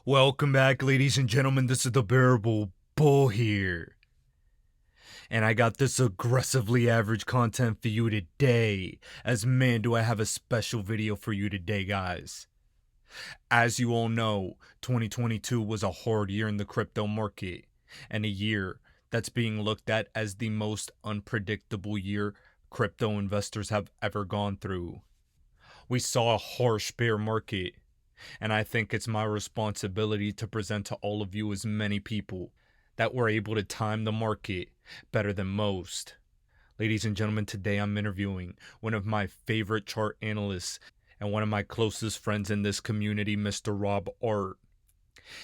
Welcome back, ladies and gentlemen. This is the Bearable Bull here. And I got this aggressively average content for you today. As man, do I have a special video for you today, guys. As you all know, 2022 was a hard year in the crypto market, and a year that's being looked at as the most unpredictable year crypto investors have ever gone through. We saw a harsh bear market, and I think it's my responsibility to present to all of you as many people that were able to time the market better than most. Ladies and gentlemen, today I'm interviewing one of my favorite chart analysts and one of my closest friends in this community, Mr. Rob Art.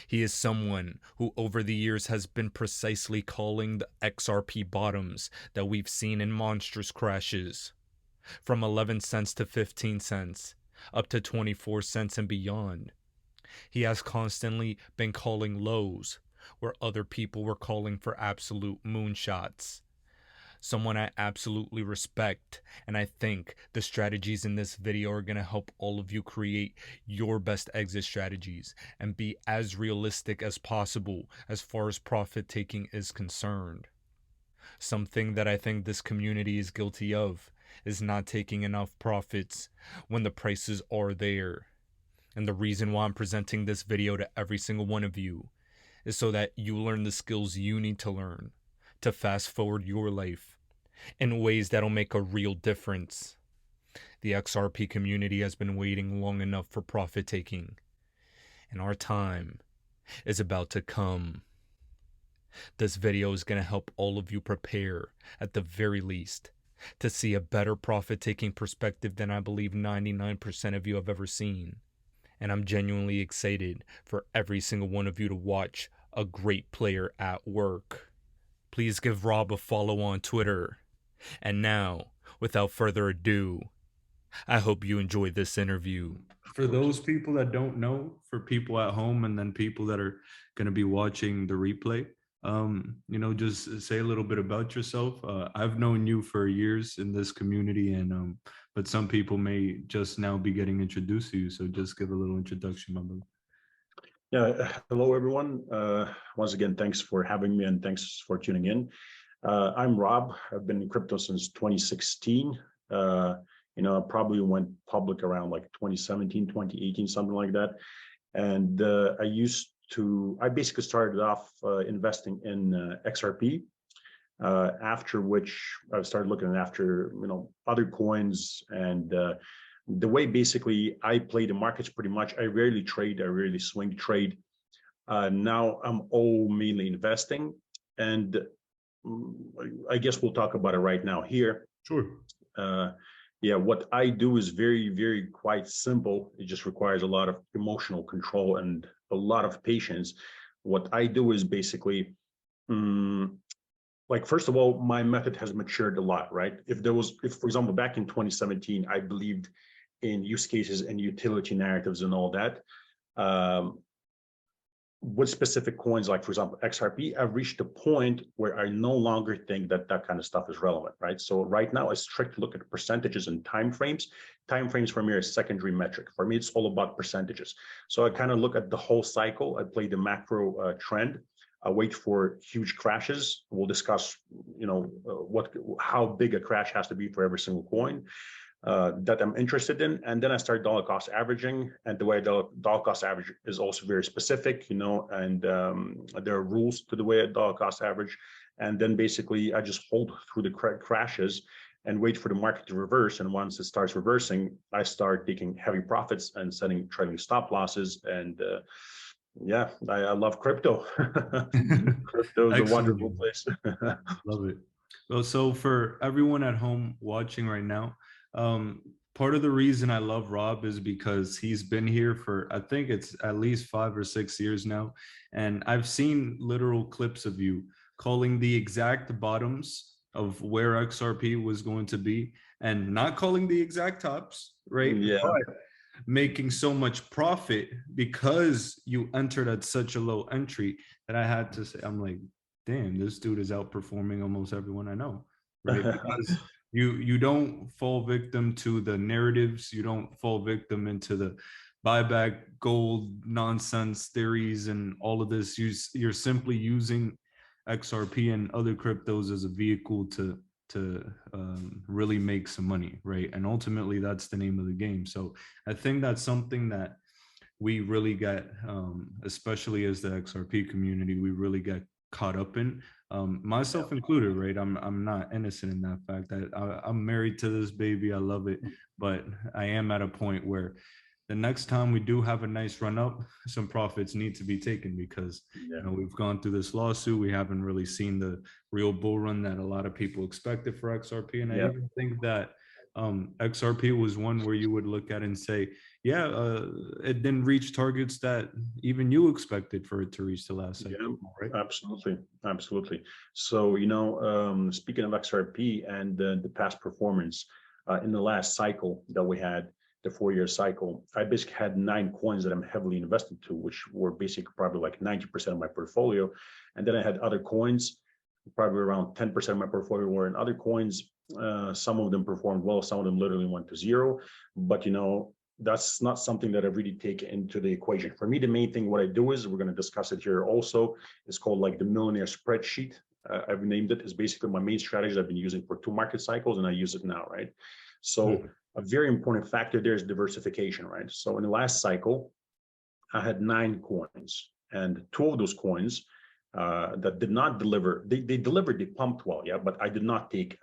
He is someone who over the years has been precisely calling the XRP bottoms that we've seen in monstrous crashes, from 11 cents to 15 cents, up to 24 cents and beyond. He has constantly been calling lows where other people were calling for absolute moonshots. Someone I absolutely respect, and I think the strategies in this video are going to help all of you create your best exit strategies and be as realistic as possible as far as profit taking is concerned. Something that I think this community is guilty of is not taking enough profits when the prices are there. And the reason why I'm presenting this video to every single one of you is so that you learn the skills you need to learn to fast forward your life in ways that'll make a real difference. The XRP community has been waiting long enough for profit taking, and our time is about to come. This video is going to help all of you prepare, at the very least, to see a better profit-taking perspective than I believe 99% of you have ever seen. And I'm genuinely excited for every single one of you to watch a great player at work. Please give Rob a follow on Twitter. And now, without further ado, I hope you enjoy this interview. For those people that don't know, for people at home and then people that are going to be watching the replay, just say a little bit about yourself. I've known you for years in this community, and but some people may just now be getting introduced to you. So just give a little introduction, my brother. Yeah, hello everyone. Once again, thanks for having me and thanks for tuning in. I'm Rob. I've been in crypto since 2016. I probably went public around like 2017, 2018, something like that. And I basically started off investing in XRP, after which I started looking after, other coins. And the way basically I play the markets pretty much, I rarely trade, I rarely swing trade. Now I'm all mainly investing. And I guess we'll talk about it right now here. Sure. Yeah, what I do is very, very quite simple. It just requires a lot of emotional control and a lot of patience. What I do is basically, first of all, my method has matured a lot, right? If for example, back in 2017, I believed in use cases and utility narratives and all that. With specific coins, like for example, XRP, I've reached a point where I no longer think that kind of stuff is relevant, right? So right now I strictly look at percentages and timeframes. Timeframes for me are a secondary metric. For me, it's all about percentages. So I kind of look at the whole cycle. I play the macro trend. I wait for huge crashes. We'll discuss, how big a crash has to be for every single coin that I'm interested in. And then I start dollar cost averaging. And the way dollar cost average is also very specific, and there are rules to the way I dollar cost average. And then basically I just hold through the crashes and wait for the market to reverse. And once it starts reversing, I start taking heavy profits and setting trading stop losses. And yeah, I love crypto. Crypto is a wonderful place. Love it. Well, so for everyone at home watching right now, part of the reason I love Rob is because he's been here for, I think it's at least 5 or 6 years now. And I've seen literal clips of you calling the exact bottoms of where XRP was going to be and not calling the exact tops, right? Yeah. But making so much profit because you entered at such a low entry that I had to say, I'm like, damn, this dude is outperforming almost everyone I know, right? Because you don't fall victim to the narratives, you don't fall victim into buyback gold nonsense theories and all of this. You're simply using XRP and other cryptos as a vehicle to really make some money, right? And ultimately, that's the name of the game. So I think that's something that we really get, especially as the XRP community, we really get caught up in, myself included, right? I'm not innocent in that fact. I'm married to this baby. I love it, but I am at a point where the next time we do have a nice run up, some profits need to be taken because we've gone through this lawsuit. We haven't really seen the real bull run that a lot of people expected for XRP, and I even think that XRP was one where you would look at and say, yeah, it didn't reach targets that even you expected for it to reach the last cycle, right? Absolutely, absolutely. So speaking of XRP and the past performance in the last cycle that we had, the 4-year cycle, I basically had 9 coins that I'm heavily invested to, which were basically probably like 90% of my portfolio. And then I had other coins, probably around 10% of my portfolio were in other coins. Some of them performed well, some of them literally went to zero. But that's not something that I really take into the equation. For me, the main thing, what I do is, we're going to discuss it here also, it's called like the millionaire spreadsheet. I've named it. Is basically my main strategy I've been using for 2 market cycles, and I use it now, right? So a very important factor there is diversification, right? So in the last cycle, I had 9 coins, and 2 of those coins that did not deliver, they delivered, they pumped well, yeah, but I did not take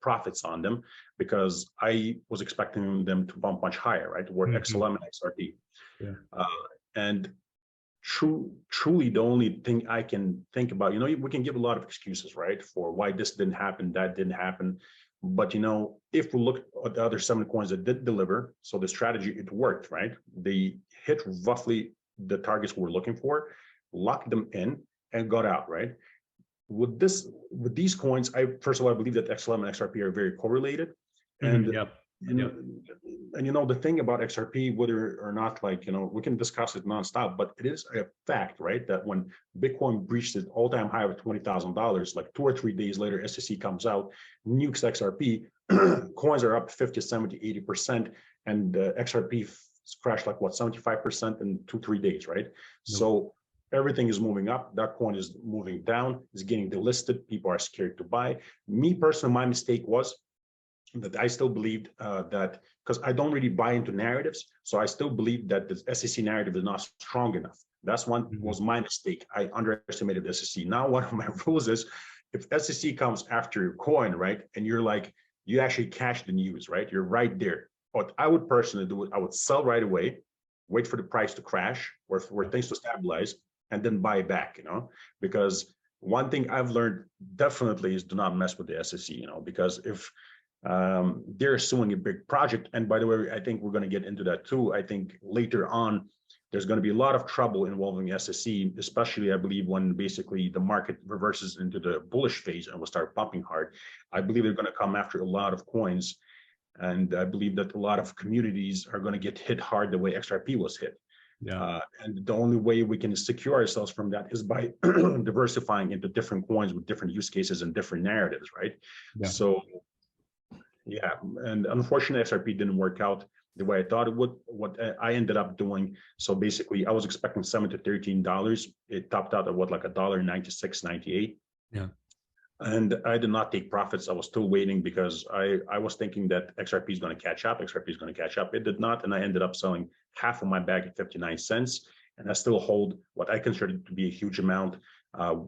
profits on them because I was expecting them to bump much higher, right? Were XLM and XRP. And truly the only thing I can think about, we can give a lot of excuses, right, for why this didn't happen, that didn't happen. But if we look at the other 7 coins that did deliver, so the strategy, it worked, right? They hit roughly the targets we're looking for, locked them in, and got out, right? With these coins, first of all, I believe that XLM and XRP are very correlated. And the thing about XRP, whether or not, we can discuss it nonstop, but it is a fact, right, that when Bitcoin breached its all-time high of $20,000, like 2 or 3 days later, SEC comes out, nukes XRP, coins are up 50, 70, 80%, and XRP crashed like 75% in 2-3 days, right? So everything is moving up. That coin is moving down. It's getting delisted. People are scared to buy. Me personally, my mistake was that I still believed that, because I don't really buy into narratives, so I still believe that the SEC narrative is not strong enough. That's was my mistake. I underestimated the SEC. Now, one of my rules is, if SEC comes after your coin, right, and you're like, you actually catch the news, right? You're right there. What I would personally do is I would sell right away, wait for the price to crash or for things to stabilize, and then buy back, because one thing I've learned definitely is do not mess with the SEC, because if they're suing a big project, and by the way, I think we're going to get into that too. I think later on, there's going to be a lot of trouble involving SEC, especially I believe when basically the market reverses into the bullish phase and will start pumping hard. I believe they're going to come after a lot of coins. And I believe that a lot of communities are going to get hit hard the way XRP was hit. And the only way we can secure ourselves from that is by diversifying into different coins with different use cases and different narratives, right? So, and unfortunately, XRP didn't work out the way I thought it would. What I ended up doing, so basically, I was expecting $7 to $13. It topped out at like $1.96, 98. And I did not take profits. I was still waiting because I was thinking that XRP is going to catch up. XRP is going to catch up. It did not. And I ended up selling half of my bag at 59 cents. And I still hold what I consider to be a huge amount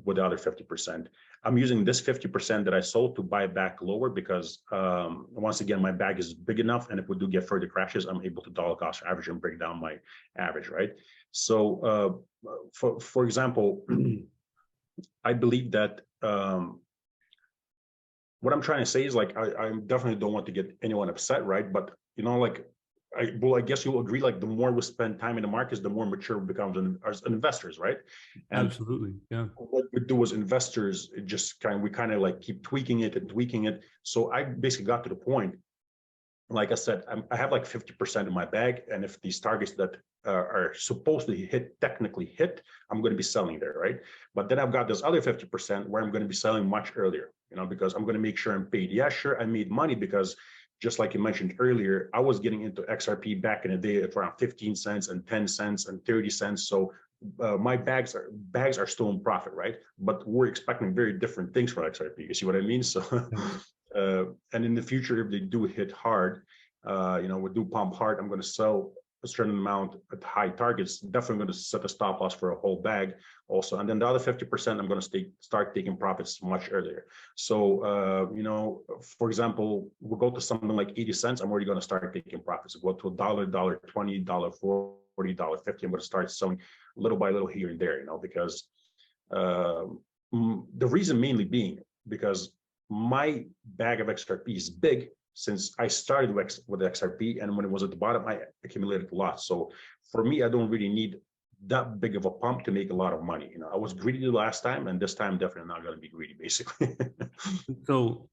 with the other 50%. I'm using this 50% that I sold to buy back lower because once again, my bag is big enough. And if we do get further crashes, I'm able to dollar cost average and break down my average, right? So for example, I believe that what I'm trying to say is, like, I definitely don't want to get anyone upset, right? But I guess you'll agree, like, the more we spend time in the markets, the more mature we become as investors, right? And absolutely, yeah. What we do as investors, it just we kind of like keep tweaking it and tweaking it. So I basically got to the point, like I said, I have like 50% in my bag, and if these targets that are supposed to technically hit, I'm going to be selling there, right? But then I've got this other 50% where I'm going to be selling much earlier, because I'm going to make sure I'm paid. Yeah, sure, I made money because just like you mentioned earlier, I was getting into XRP back in the day at around 15 cents and 10 cents and 30 cents. So my bags are still in profit, right? But we're expecting very different things for XRP. You see what I mean? So, and in the future, if they do hit hard, we do pump hard, I'm going to sell a certain amount at high targets, definitely going to set a stop loss for a whole bag also. And then the other 50%, I'm going to start taking profits much earlier. So, for example, we'll go to something like 80 cents. I'm already going to start taking profits. We'll go to $1, $1.20, $1.40, $1.50. I'm going to start selling little by little here and there, because the reason mainly being because my bag of XRP is big. Since I started with XRP, and when it was at the bottom, I accumulated a lot. So for me, I don't really need that big of a pump to make a lot of money. I was greedy last time, and this time definitely not going to be greedy, basically. So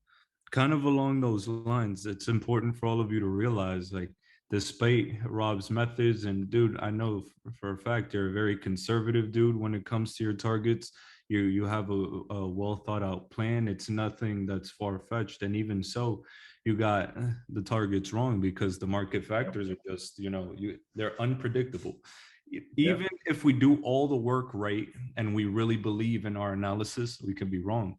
kind of along those lines, it's important for all of you to realize, like, despite Rob's methods, and dude, I know for a fact you're a very conservative dude when it comes to your targets. You have a well thought out plan. It's nothing that's far fetched, and even so, you got the targets wrong because the market factors are just, they're unpredictable. Even if we do all the work right and we really believe in our analysis, we can be wrong.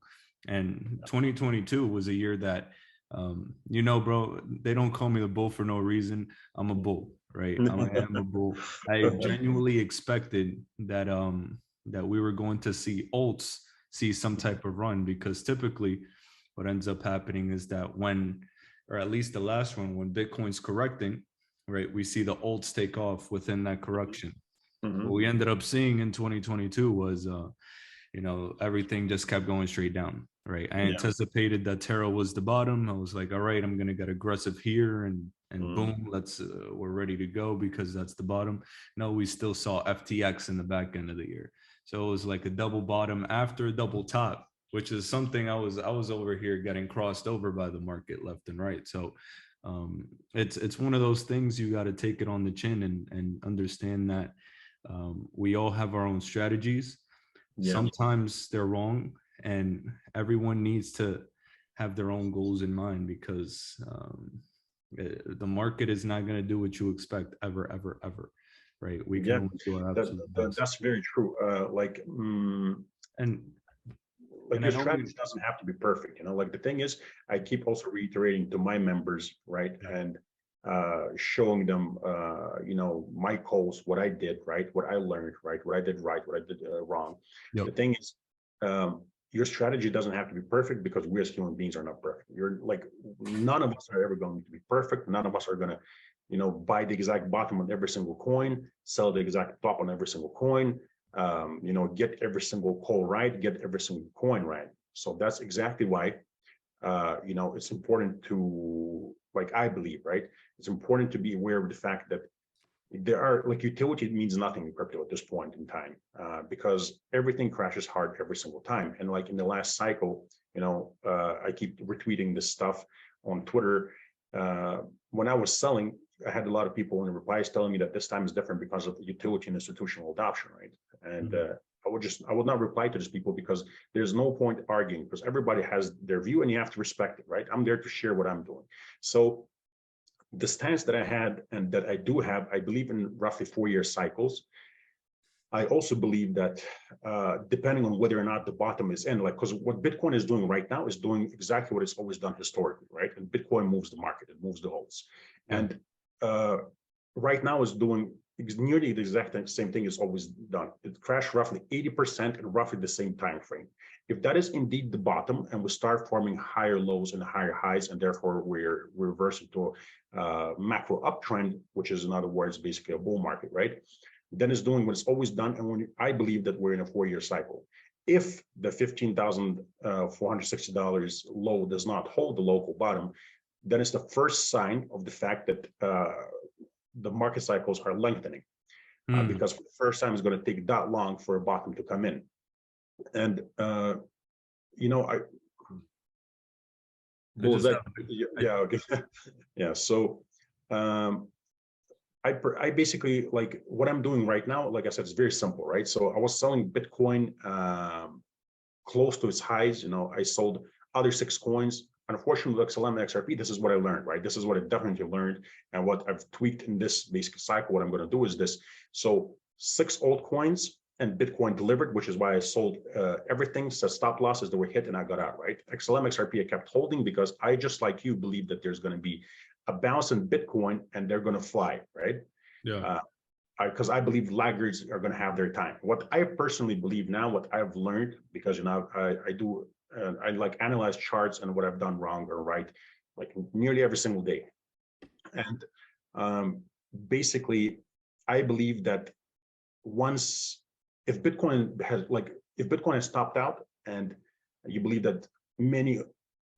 And 2022 was a year that, bro, they don't call me the bull for no reason. I'm a bull, right? I am a bull. I genuinely expected that that we were going to see alts see some type of run, because typically what ends up happening is that or at least the last one, when Bitcoin's correcting, right, we see the alts take off within that correction. What we ended up seeing in 2022 was, everything just kept going straight down, right? I anticipated that Terra was the bottom. I was like, all right, I'm going to get aggressive here, and boom, we're ready to go because that's the bottom. No, we still saw FTX in the back end of the year. So it was like a double bottom after a double top, which is something I was over here getting crossed over by the market left and right. So it's one of those things you got to take it on the chin and understand that we all have our own strategies. Sometimes they're wrong, and everyone needs to have their own goals in mind, because the market is not going to do what you expect ever, right? We can only do our absolute best. That's very true. And your strategy doesn't have to be perfect. Like the thing is, I keep also reiterating to my members, right, and showing them, my calls, what I did right, what I learned right, what I did right, what I did wrong. The thing is, your strategy doesn't have to be perfect, because we as human beings are not perfect. None of us are ever going to be perfect. None of us are going to, buy the exact bottom on every single coin, sell the exact top on every single coin, get every single call right, get every single coin right. So that's exactly why, it's important to, like, I believe, right, it's important to be aware of the fact that there are, like, utility means nothing in crypto at this point in time, because everything crashes hard every single time. And like in the last cycle, I keep retweeting this stuff on Twitter. When I was selling, I had a lot of people in the replies telling me that this time is different because of the utility and institutional adoption, right? And I would not reply to these people, because there's no point arguing, because everybody has their view and you have to respect it, right? I'm there to share what I'm doing. So the stance that I had and that I do have, I believe in roughly 4-year cycles. I also believe that depending on whether or not the bottom is in, like, because what Bitcoin is doing right now is doing exactly what it's always done historically, right? And Bitcoin moves the market, it moves the holds. And right now is doing nearly the exact same thing it's always done. It crashed roughly 80% in roughly the same time frame. If that is indeed the bottom, and we start forming higher lows and higher highs, and therefore we're reversing to a macro uptrend, which is, in other words, basically a bull market, right? Then it's doing what it's always done. And I believe that we're in a 4-year cycle. If the $15,460 low does not hold the local bottom, then it's the first sign of the fact that the market cycles are lengthening, because for the first time it's going to take that long for a bottom to come in. And So I basically, like, what I'm doing right now, like I said, it's very simple, right? So I was selling Bitcoin close to its highs. I sold other 6 coins. unfortunately, with XLM and XRP, this is what I learned, right? This is what I definitely learned. And what I've tweaked in this basic cycle, what I'm going to do is this. So 6 altcoins and Bitcoin delivered, which is why I sold everything. So stop losses that were hit and I got out, right? XLM, XRP, I kept holding because I, just like you, believe that there's going to be a bounce in Bitcoin and they're going to fly, right? Yeah. Because I believe laggards are going to have their time. What I personally believe now, what I've learned, because I do, I like analyze charts and what I've done wrong or right, like nearly every single day. And basically, I believe that if Bitcoin has topped out, and you believe that many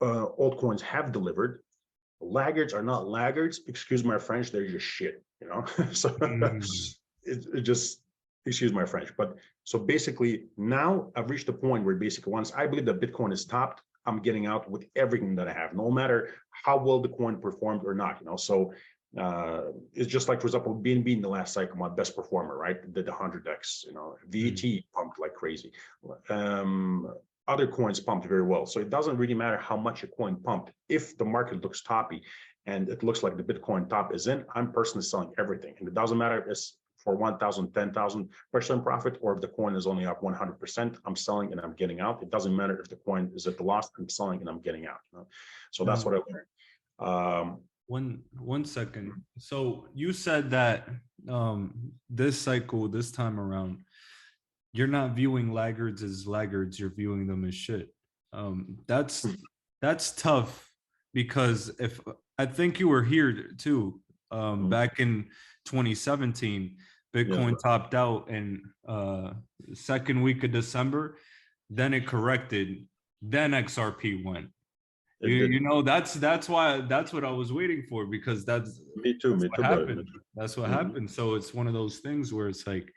altcoins have delivered, laggards are not laggards. Excuse my French, they're just shit, you know. So it just, excuse my French, but so basically now I've reached a point where basically once I believe that Bitcoin is topped, I'm getting out with everything that I have, no matter how well the coin performed or not, you know. So it's just like, for example, BNB in the last cycle, my best performer, right? Did the 100x, you know. VET pumped like crazy. Other coins pumped very well. So it doesn't really matter how much a coin pumped. If the market looks toppy and it looks like the Bitcoin top is in, I'm personally selling everything. And it doesn't matter if it's for 1,000, 10,000% profit, or if the coin is only up 100%, I'm selling and I'm getting out. It doesn't matter if the coin is at the loss, I'm selling and I'm getting out. You know? So that's what I learned. One second. So you said that this cycle, this time around, you're not viewing laggards as laggards, you're viewing them as shit. That's tough, because if I think you were here too, back in 2017, Bitcoin topped out in second week of December, then it corrected, then XRP went. You know, that's what I was waiting for, because that's what happened. That's what happened. So it's one of those things where it's like,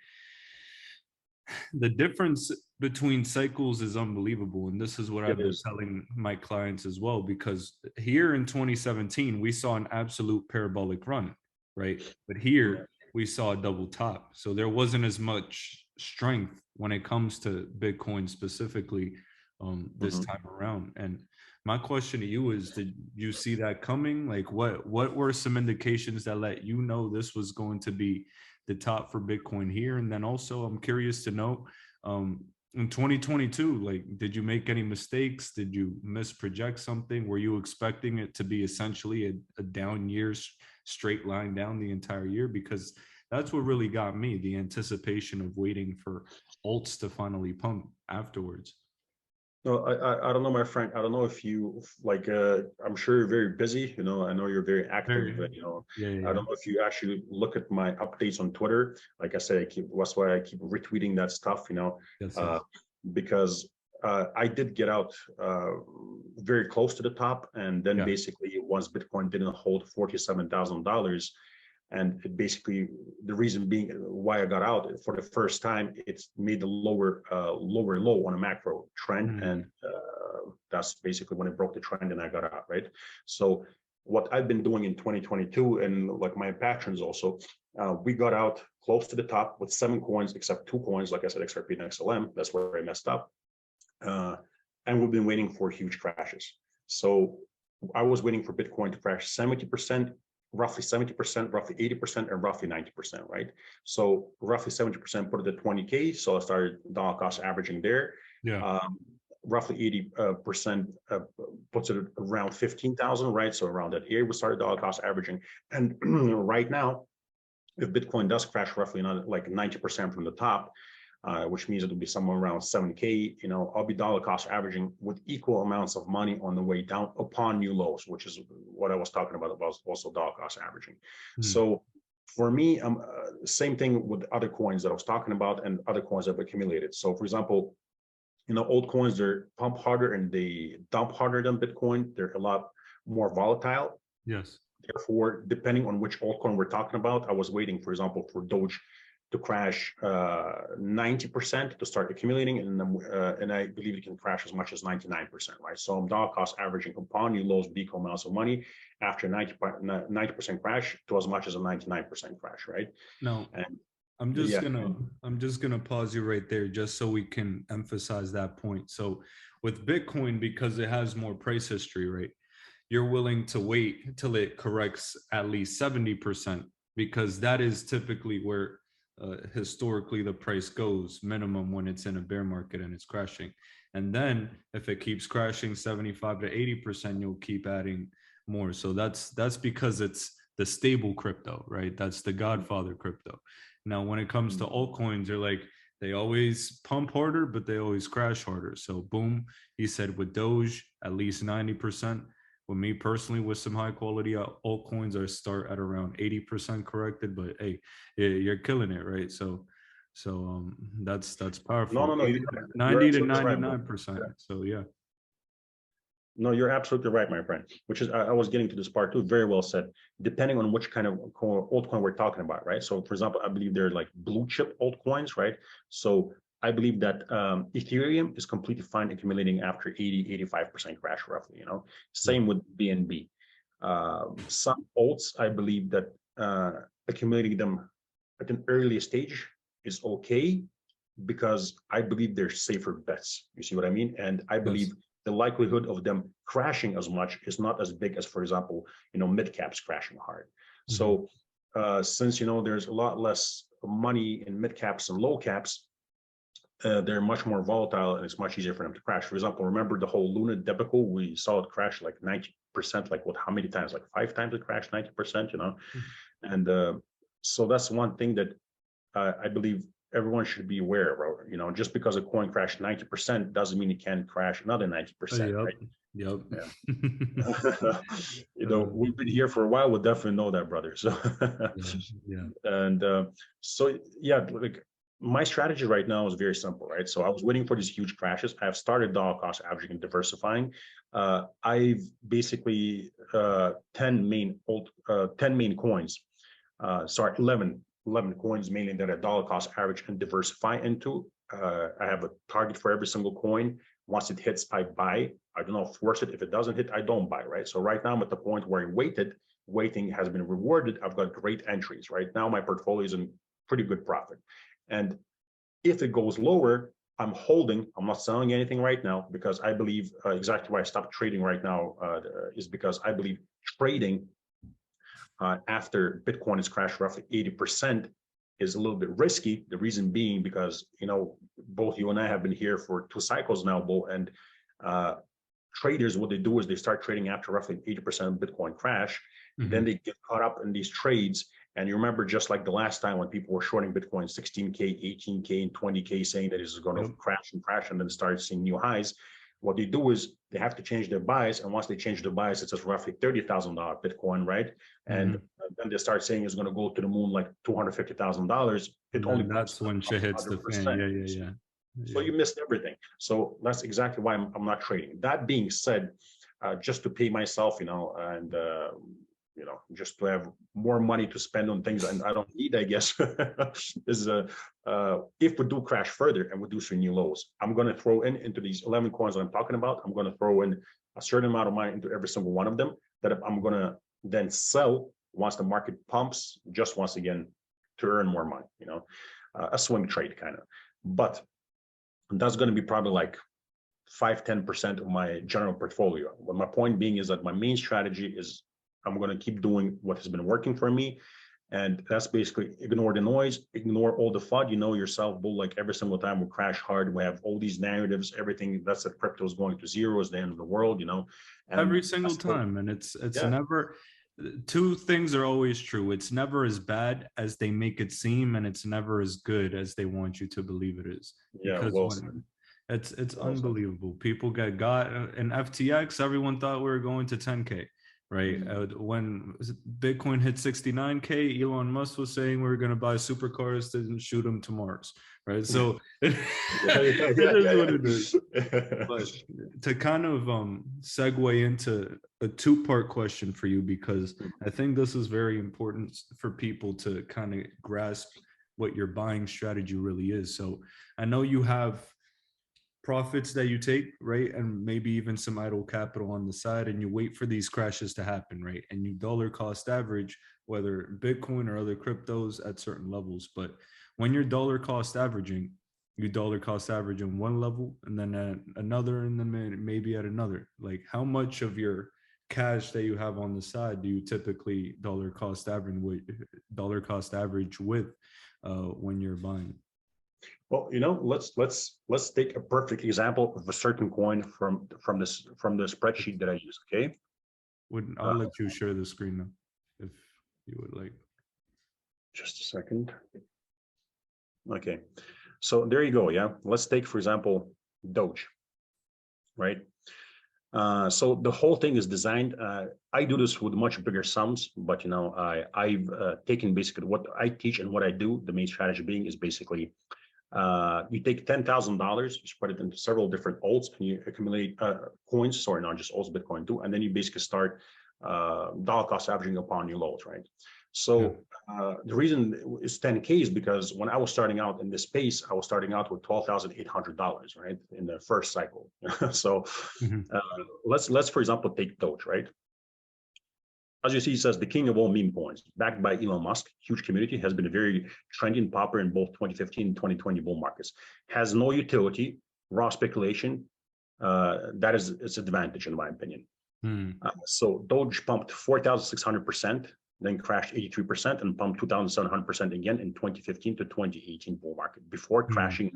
the difference between cycles is unbelievable. And this is what I've been telling my clients as well, because here in 2017, we saw an absolute parabolic run, right? But here we saw a double top. So there wasn't as much strength when it comes to Bitcoin specifically this time around. And my question to you is, did you see that coming? Like, what were some indications that let you know this was going to be the top for Bitcoin here? And then also, I'm curious to know, in 2022, like, did you make any mistakes? Did you misproject something? Were you expecting it to be essentially a down year, straight line down the entire year? Because that's what really got me, the anticipation of waiting for alts to finally pump afterwards. No, I don't know, my friend. I don't know if you like. I'm sure you're very busy. You know, I know you're very active. You know, I don't know if you actually look at my updates on Twitter. Like I said, that's why I keep retweeting that stuff. You know, because I did get out very close to the top, and then basically once Bitcoin didn't hold $47,000. And it basically, the reason being why I got out, for the first time, it's made the lower low on a macro trend, and that's basically when it broke the trend and I got out, right? So what I've been doing in 2022, and like my patrons also, we got out close to the top with 7 coins, except 2 coins, like I said, XRP and XLM. That's where I messed up, and we've been waiting for huge crashes. So I was waiting for Bitcoin to crash 70%. Roughly 70%, roughly 80%, and roughly 90%, right? So roughly 70% put it at 20K. So I started dollar cost averaging there. Roughly 80% puts it around 15,000, right? So around that area, we started dollar cost averaging. And right now, if Bitcoin does crash roughly not like 90% from the top, which means it'll be somewhere around 7K, you know, I'll be dollar cost averaging with equal amounts of money on the way down upon new lows, which is what I was talking about also dollar cost averaging. So for me, same thing with other coins that I was talking about and other coins that I've accumulated. So for example, you know, old coins, they're pump harder and they dump harder than Bitcoin. They're a lot more volatile. Yes. Therefore, depending on which altcoin we're talking about, I was waiting, for example, for Doge to crash 90% to start accumulating, and I believe it can crash as much as 99%, right? So I'm dollar cost averaging upon new lows with equal amounts of money after 90% crash to as much as a 99% crash, right? No, and I'm just gonna pause you right there just so we can emphasize that point. So with Bitcoin, because it has more price history, right? you're willing to wait till it corrects at least 70%, because that is typically where historically the price goes minimum when it's in a bear market and it's crashing. And then if it keeps crashing 75 to 80%, you'll keep adding more. So that's because it's the stable crypto, right? That's the godfather crypto. Now, when it comes to altcoins, they're like, they always pump harder, but they always crash harder. So boom, he said with Doge, at least 90%. With me personally, with some high quality altcoins, I start at around 80% corrected, but hey, you're killing it, right? So that's No, powerful. no, no. 80, You're 90 to absolutely right, bro. 99%. So yeah. No, you're absolutely right, my friend. Which is, I was getting to this part too. Very well said. Depending on which kind of altcoin we're talking about, right? So, for example, I believe they're like blue chip altcoins, right? So, I believe that Ethereum is completely fine accumulating after 80-85% crash, roughly. You know, same with BNB. Some alts, I believe that accumulating them at an early stage is okay, because I believe they're safer bets. You see what I mean? And I believe Yes. the likelihood of them crashing as much is not as big as, for example, mid caps crashing hard. So since there's a lot less money in mid caps and low caps, they're much more volatile and it's much easier for them to crash. For example, remember the whole Luna debacle? We saw it crash like 90%. Like what? How many times? Like 5 times it crashed 90%. And so that's one thing that I believe everyone should be aware of. Just because a coin crashed 90% doesn't mean it can crash another 90%, Yep. right? Yep. Yeah. We've been here for a while. We'll definitely know that, brother. So, Yeah. and so, yeah, like my strategy right now is very simple, right? So I was waiting for these huge crashes. I've started dollar cost averaging and diversifying. I've basically 10 main coins. Sorry, 11 coins mainly that are dollar cost average and diversify into. I have a target for every single coin. Once it hits, I buy. I do not force it. If it doesn't hit, I don't buy, right? So right now I'm at the point where waiting has been rewarded. I've got great entries. Right now my portfolio is in pretty good profit. And if it goes lower, I'm holding. I'm not selling anything right now, because I believe exactly why I stopped trading right now is because I believe trading after Bitcoin has crashed roughly 80% is a little bit risky. The reason being because, both you and I have been here for 2 cycles now, Bo, and traders, what they do is they start trading after roughly 80% of Bitcoin crash. Then they get caught up in these trades. And you remember, just like the last time when people were shorting Bitcoin 16K, 18K, and 20K, saying that it's going to crash and then start seeing new highs. What they do is they have to change their bias, and once they change the bias, it's just roughly $30,000 Bitcoin, right? And then they start saying it's going to go to the moon like $250,000. It only that's when shit hits the fan. Yeah. So you missed everything. So that's exactly why I'm not trading. That being said, just to pay myself, and just to have more money to spend on things and I don't need, I guess, is if we do crash further and we do see new lows, I'm going to throw into these 11 coins that I'm talking about. I'm going to throw in a certain amount of money into every single one of them that I'm going to then sell once the market pumps, just once again to earn more money. A swing trade kind of. But that's going to be probably like 5-10% of my general portfolio. But my point being is that my main strategy is I'm going to keep doing what has been working for me. And that's basically ignore the noise, ignore all the FUD. You know yourself, Bull, like every single time we crash hard, we have all these narratives, everything that's that crypto is going to zero, is the end of the world, And every single time. And it's never, 2 things are always true. It's never as bad as they make it seem, and it's never as good as they want you to believe it is. Yeah, because it's unbelievable. People got in FTX, everyone thought we were going to 10K. Right. When Bitcoin hit 69K, Elon Musk was saying we're going to buy supercars to shoot them to Mars. Right. So it is what it is. But to kind of segue into a 2-part question for you, because I think this is very important for people to kind of grasp what your buying strategy really is. So I know you have profits that you take, right? And maybe even some idle capital on the side, and you wait for these crashes to happen, right? And you dollar cost average, whether Bitcoin or other cryptos at certain levels. But when you're dollar cost averaging, you dollar cost average on one level and then at another, and then maybe at another. Like, how much of your cash that you have on the side do you typically dollar cost average with when you're buying? Well, let's take a perfect example of a certain coin from the spreadsheet that I use. Okay. I'll let you share the screen now, if you would like. Just a second. Okay. So there you go. Yeah. Let's take, for example, Doge, right? So the whole thing is designed. I do this with much bigger sums, but I've taken basically what I teach and what I do. The main strategy being is basically you take $10,000, you spread it into several different alts, and you accumulate coins. Sorry, not just alts, Bitcoin too, and then you basically start dollar cost averaging upon your lows, right? So the reason is 10K is because when I was starting out in this space, I was starting out with $12,800, right, in the first cycle. So let's for example take Doge, right? As you see, it says the king of all meme coins, backed by Elon Musk, huge community, has been very trendy and popular in both 2015 and 2020 bull markets. Has no utility, raw speculation. That is its advantage, in my opinion. So Doge pumped 4,600%, then crashed 83%, and pumped 2,700% again in 2015 to 2018 bull market before crashing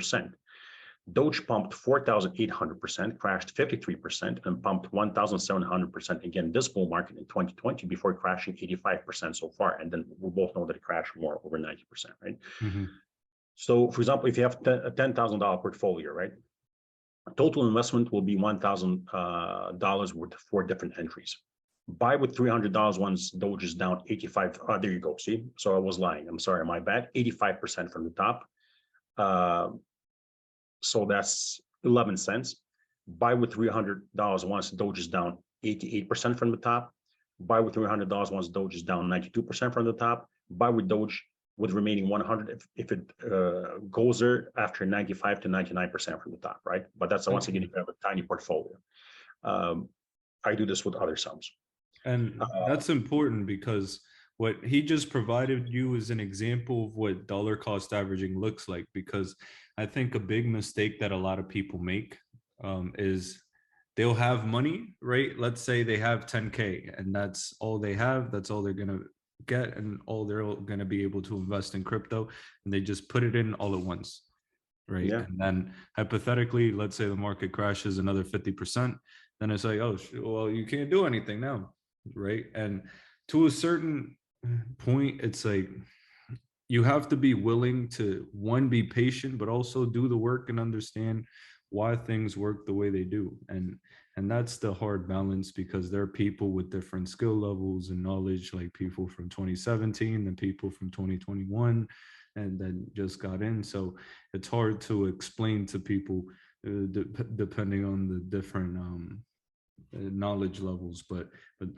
93%. Doge pumped 4,800%, crashed 53%, and pumped 1,700% again this bull market in 2020 before crashing 85% so far. And then we both know that it crashed more, over 90%, right? So, for example, if you have a $10,000 portfolio, right, total investment will be $1,000 worth of 4 different entries. Buy with $300 once Doge is down 85. There you go. See, so I was lying. I'm sorry, my bad. 85% from the top. So that's 11 cents. Buy with $300 once Doge is down 88% from the top. Buy with $300 once Doge is down 92% from the top. Buy with Doge with remaining 100 if it goes there after 95 to 99% from the top, right? But that's once again if you have a tiny portfolio. I do this with other sums. And that's important because what he just provided you is an example of what dollar cost averaging looks like, because I think a big mistake that a lot of people make is they'll have money, right? Let's say they have 10K and that's all they have. That's all they're going to get and all they're going to be able to invest in crypto. And they just put it in all at once, right? Yeah. And then hypothetically, let's say the market crashes another 50%. Then it's like, oh, well, you can't do anything now, right? And to a certain point, it's like you have to be willing to, one, be patient, but also do the work and understand why things work the way they do. And that's the hard balance, because there are people with different skill levels and knowledge, like people from 2017 and people from 2021 and then just got in. So it's hard to explain to people depending on the different knowledge levels, but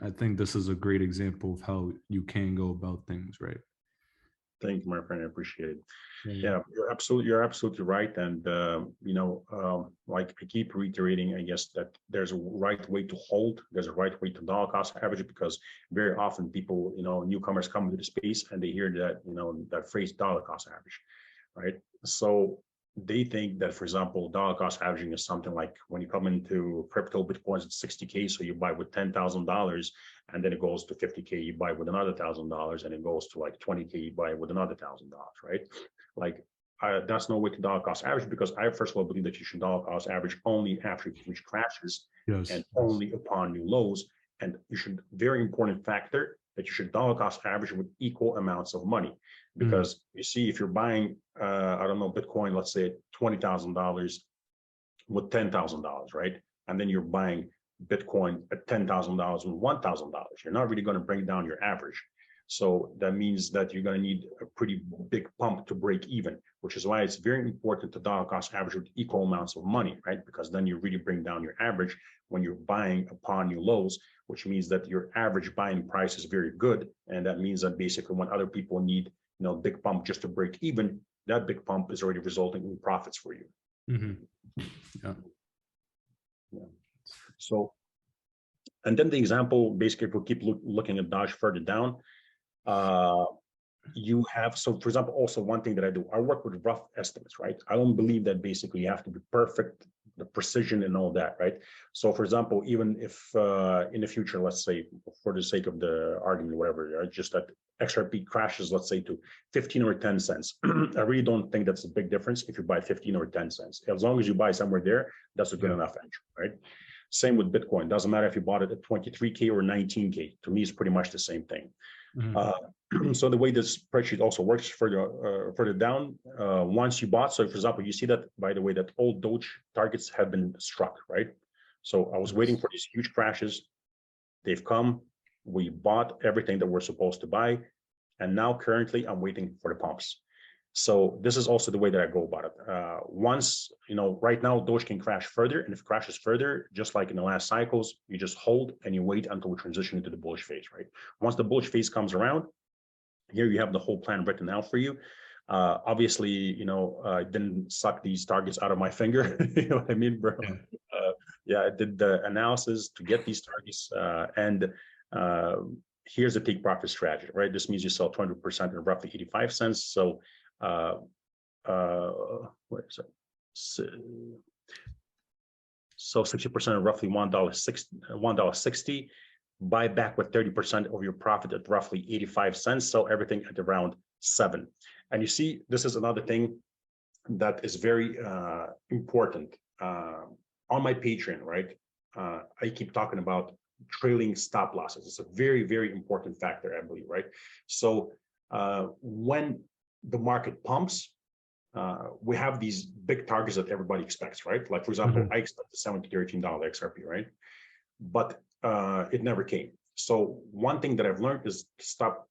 I think this is a great example of how you can go about things, right? Thank you, my friend. I appreciate it. Yeah, you're absolutely right. And like I keep reiterating, I guess, that there's a right way to hold, there's a right way to dollar cost average, because very often people, newcomers come into the space and they hear that, that phrase dollar cost average, right? So they think that, for example, dollar cost averaging is something like when you come into crypto, Bitcoin's at 60K, so you buy with $10,000, and then it goes to 50K, you buy with another $1,000, and it goes to like 20K, you buy with another $1,000, right? Like that's no way to dollar cost average, because I first of all believe that you should dollar cost average only after huge crashes and only upon new lows. And you should, very important factor, that you should dollar cost average with equal amounts of money. Because you see, if you're buying, I don't know, Bitcoin, let's say $20,000 with $10,000, right? And then you're buying Bitcoin at $10,000 with $1,000, you're not really going to bring down your average. So that means that you're going to need a pretty big pump to break even, which is why it's very important to dollar cost average with equal amounts of money, right? Because then you really bring down your average when you're buying upon new lows, which means that your average buying price is very good. And that means that basically when other people need, big pump just to break even, that big pump is already resulting in profits for you. Yeah. So, and then the example, basically, if we keep looking at Doge further down, you have, so for example, also one thing that I do, I work with rough estimates, right? I don't believe that basically you have to be perfect the precision and all that, right? So for example, even if in the future, let's say for the sake of the argument, whatever, right, just that XRP crashes, let's say to 15 or 10 cents. I really don't think that's a big difference if you buy 15 or 10 cents. As long as you buy somewhere there, that's a good enough entry, right? Same with Bitcoin. Doesn't matter if you bought it at 23K or 19K. To me, it's pretty much the same thing. So the way this spreadsheet also works further down, once you bought, so for example, you see that, by the way, that all Doge targets have been struck, right? So I was waiting for these huge crashes. They've come. We bought everything that we're supposed to buy. And now currently I'm waiting for the pumps. So this is also the way that I go about it. Once, right now Doge can crash further, and if it crashes further, just like in the last cycles, you just hold and you wait until we transition into the bullish phase, right? Once the bullish phase comes around, here you have the whole plan written out for you. Obviously, I didn't suck these targets out of my finger. You know what I mean, bro? Yeah, I did the analysis to get these targets, and here's the take profit strategy, right? This means you sell 20% at roughly 85 cents. So what is it? So 60% of roughly $1.60, buy back with 30% of your profit at roughly 85 cents. Sell everything at around 7. And you see, this is another thing that is very important. On my Patreon, right? I keep talking about trailing stop losses. It's a very, very important factor, I believe, right? So when the market pumps, we have these big targets that everybody expects, right? Like, for example, I expect the $7 to $13 XRP, right? But it never came. So one thing that I've learned is start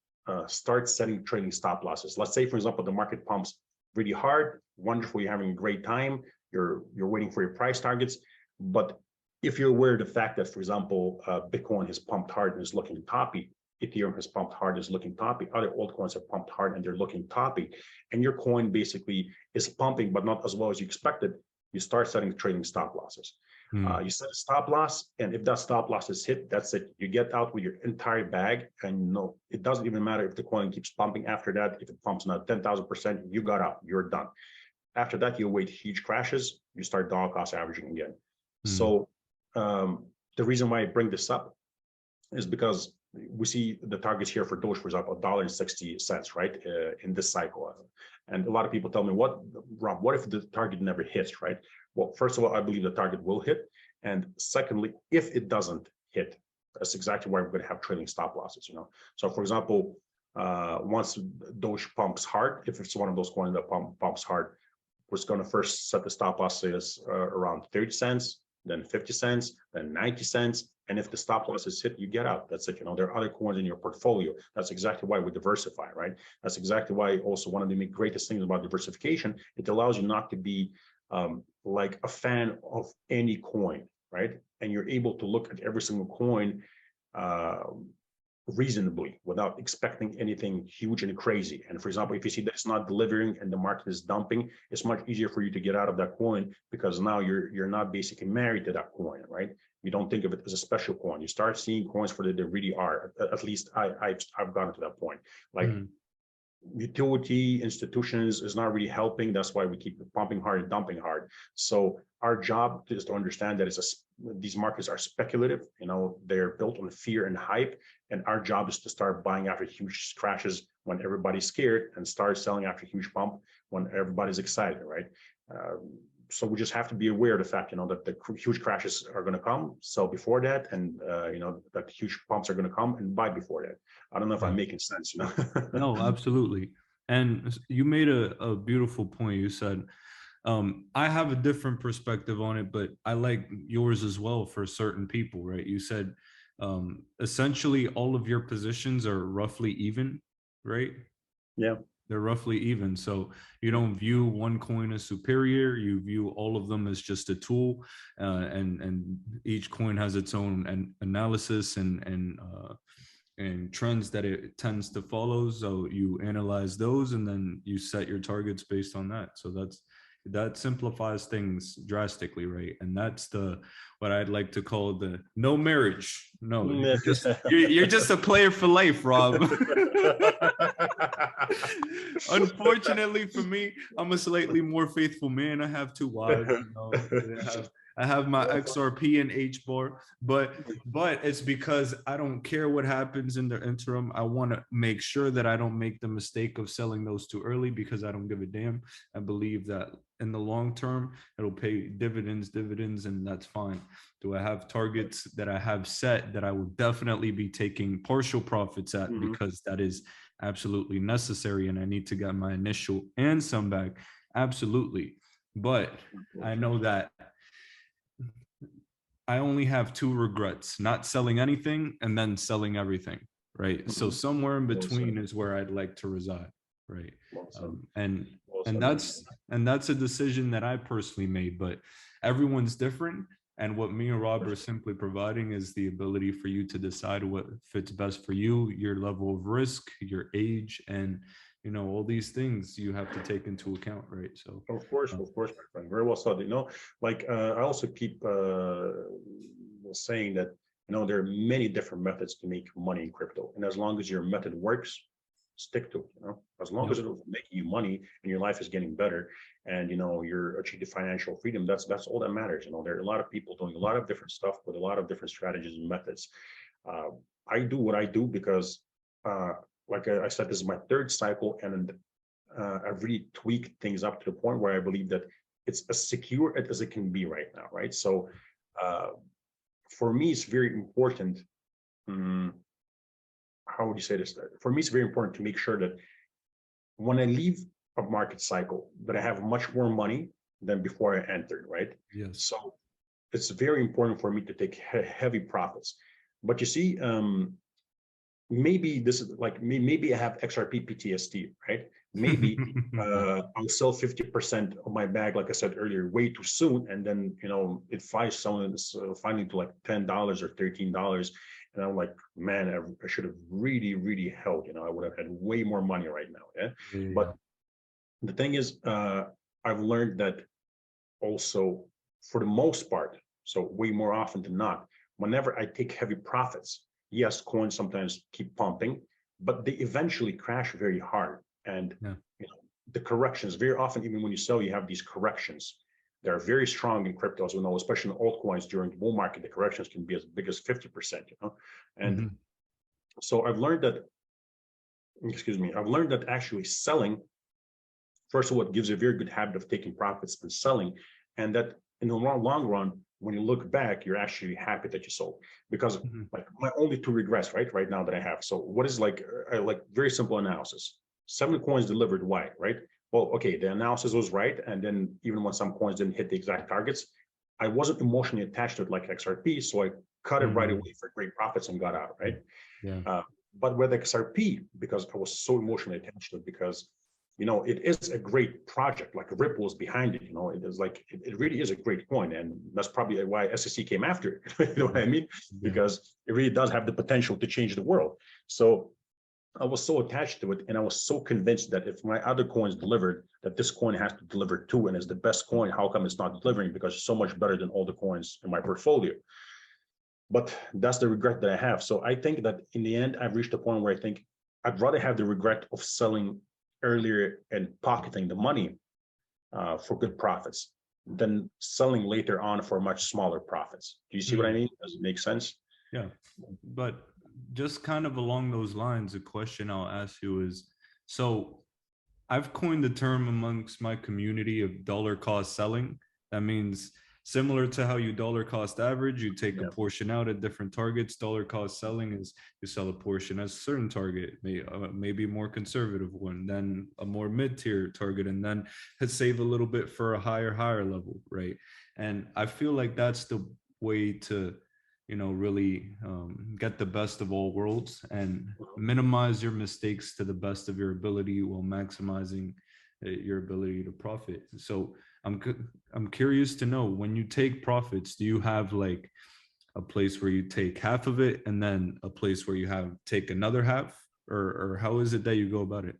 setting trailing stop losses. Let's say, for example, the market pumps really hard, wonderful, you're having a great time, you're waiting for your price targets. But if you're aware of the fact that, for example, Bitcoin has pumped hard and is looking toppy, Ethereum has pumped hard, is looking toppy, other altcoins have pumped hard and they're looking toppy, and your coin basically is pumping, but not as well as you expected, you start setting trading stop losses. You set a stop loss, and if that stop loss is hit, that's it. You get out with your entire bag, and it doesn't even matter if the coin keeps pumping after that. If it pumps now 10,000%, you got out, you're done. After that, you wait huge crashes, you start dollar cost averaging again. So the reason why I bring this up is because we see the targets here for Doge, for example, $1.60, right, in this cycle. And a lot of people tell me, Rob, what if the target never hits, right? Well, first of all, I believe the target will hit. And secondly, if it doesn't hit, that's exactly why we're going to have trailing stop losses, So for example, once Doge pumps hard, if it's one of those coins that pumps hard, we're going to first set the stop losses around 30 cents, then 50 cents, then 90 cents. And if the stop loss is hit, you get out. That's it. There are other coins in your portfolio. That's exactly why we diversify, right? That's exactly why also one of the greatest things about diversification, it allows you not to be like a fan of any coin, right? And you're able to look at every single coin reasonably without expecting anything huge and crazy. And for example, if you see that it's not delivering and the market is dumping, it's much easier for you to get out of that coin, because now you're not basically married to that coin, right? You don't think of it as a special coin. You start seeing coins for what they really are. At least I've gotten to that point. Like utility institutions is not really helping. That's why we keep pumping hard and dumping hard. So our job is to understand that these markets are speculative. They're built on fear and hype, and our job is to start buying after huge crashes when everybody's scared, and start selling after huge pump when everybody's excited, right? So we just have to be aware of the fact, that the huge crashes are going to come. So before that, and that huge pumps are going to come, and buy before that. I don't know if I'm making sense. No, absolutely. And you made a beautiful point. You said, I have a different perspective on it, but I like yours as well for certain people, right? You said, essentially all of your positions are roughly even, right? Yeah. They're roughly even. So you don't view one coin as superior. You view all of them as just a tool, and each coin has its own analysis and trends that it tends to follow. So you analyze those, and then you set your targets based on that. So that simplifies things drastically, right? And that's what I'd like to call the no marriage. No, you're just a player for life, Rob. Unfortunately for me, I'm a slightly more faithful man. I have 2 wives. I have my XRP and HBAR, but it's because I don't care what happens in the interim. I want to make sure that I don't make the mistake of selling those too early because I don't give a damn. I believe that in the long term, it'll pay dividends, and that's fine. Do I have targets that I have set that I will definitely be taking partial profits at because that is absolutely necessary and I need to get my initial and some back? Absolutely. But I know that I only have two regrets: not selling anything and then selling everything, right? So somewhere in between is where I'd like to reside, right? And that's a decision that I personally made, but everyone's different. And what me and Rob are simply providing is the ability for you to decide what fits best for you, your level of risk, your age, and all these things you have to take into account, right? So of course, my friend, very well said. Like I also keep saying that there are many different methods to make money in crypto, and as long as your method works, stick to it. As long as it's making you money and your life is getting better, and you're achieving financial freedom, that's all that matters. There are a lot of people doing a lot of different stuff with a lot of different strategies and methods. I do what I do because like I said, this is my third cycle, and I've really tweaked things up to the point where I believe that it's as secure as it can be right now, right? So for me, it's very important. How would you say this? For me, it's very important to make sure that when I leave a market cycle, that I have much more money than before I entered, right? yes. So it's very important for me to take heavy profits. But you see, maybe this is like maybe I have XRP PTSD, right? Maybe I'll sell 50% of my bag, like I said earlier, way too soon, and then it flies someone finally to like $10 or $13, and I'm like, man, I should have really held. I would have had way more money right now. Yeah. But the thing is, I've learned that also, for the most part, so way more often than not, whenever I take heavy profits, yes, coins sometimes keep pumping, but they eventually crash very hard. And the corrections, very often, even when you sell, you have these corrections. They're very strong in crypto, as we know, especially in altcoins. During the bull market, the corrections can be as big as 50%. And so I've learned that. I've learned that actually selling, first of all, it gives you a very good habit of taking profits and selling, and that in the long run, when you look back, you're actually happy that you sold. Because like my only two regrets right now that I have. So what is like very simple analysis? 7 coins delivered, why, right? Well, okay, the analysis was right, and then even when some coins didn't hit the exact targets, I wasn't emotionally attached to it like XRP, so I cut it right away for great profits and got out, right? But with XRP, because I was so emotionally attached to it, because it is a great project, like Ripple is behind it. It is like, it really is a great coin. And that's probably why SEC came after it. You know what I mean? Because it really does have the potential to change the world. So I was so attached to it, and I was so convinced that if my other coins delivered, that this coin has to deliver too, and is the best coin. How come it's not delivering? Because it's so much better than all the coins in my portfolio. But that's the regret that I have. So I think that in the end, I've reached a point where I think I'd rather have the regret of selling earlier and pocketing the money for good profits than selling later on for much smaller profits. Do you see what I mean? Does it make sense? Yeah, but just kind of along those lines, a question I'll ask you is, so I've coined the term amongst my community of dollar cost selling. That means similar to how you dollar cost average, you take a portion out at different targets. Dollar cost selling is you sell a portion at a certain target, maybe a more conservative one, then a more mid-tier target, and then save a little bit for a higher level, right? And I feel like that's the way to really get the best of all worlds and minimize your mistakes to the best of your ability while maximizing your ability to profit. So I'm curious to know, when you take profits, do you have like a place where you take half of it and then a place where you take another half, or how is it that you go about it?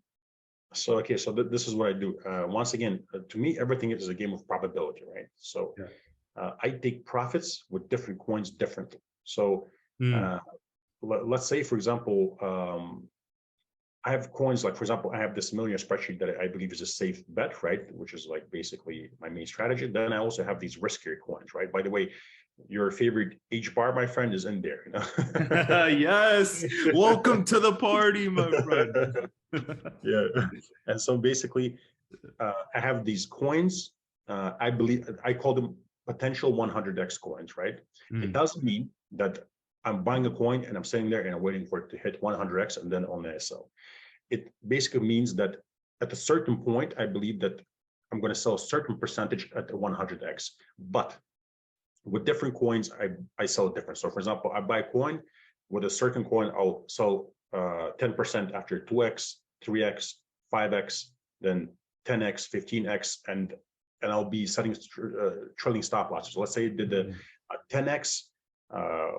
So, okay, so this is what I do. Once again, to me, everything is a game of probability, right? So I take profits with different coins differently. So let's say, for example, I have coins like, for example, I have this millionaire spreadsheet that I believe is a safe bet, right? Which is like basically my main strategy. Then I also have these riskier coins, right? By the way, your favorite H bar, my friend, is in there. You know? Yes. Welcome to the party, my friend. Yeah. And so basically, I have these coins. I believe I call them potential 100x coins, right? It doesn't mean that I'm buying a coin and I'm sitting there and I'm waiting for it to hit 100x and then only I sell. It basically means that at a certain point, I believe that I'm going to sell a certain percentage at the 100x. But with different coins, I sell different. So for example, I buy a coin with a certain coin, I'll sell 10% after 2x, 3x, 5x, then 10x, 15x, and I'll be setting trailing stop losses. So let's say it did the 10x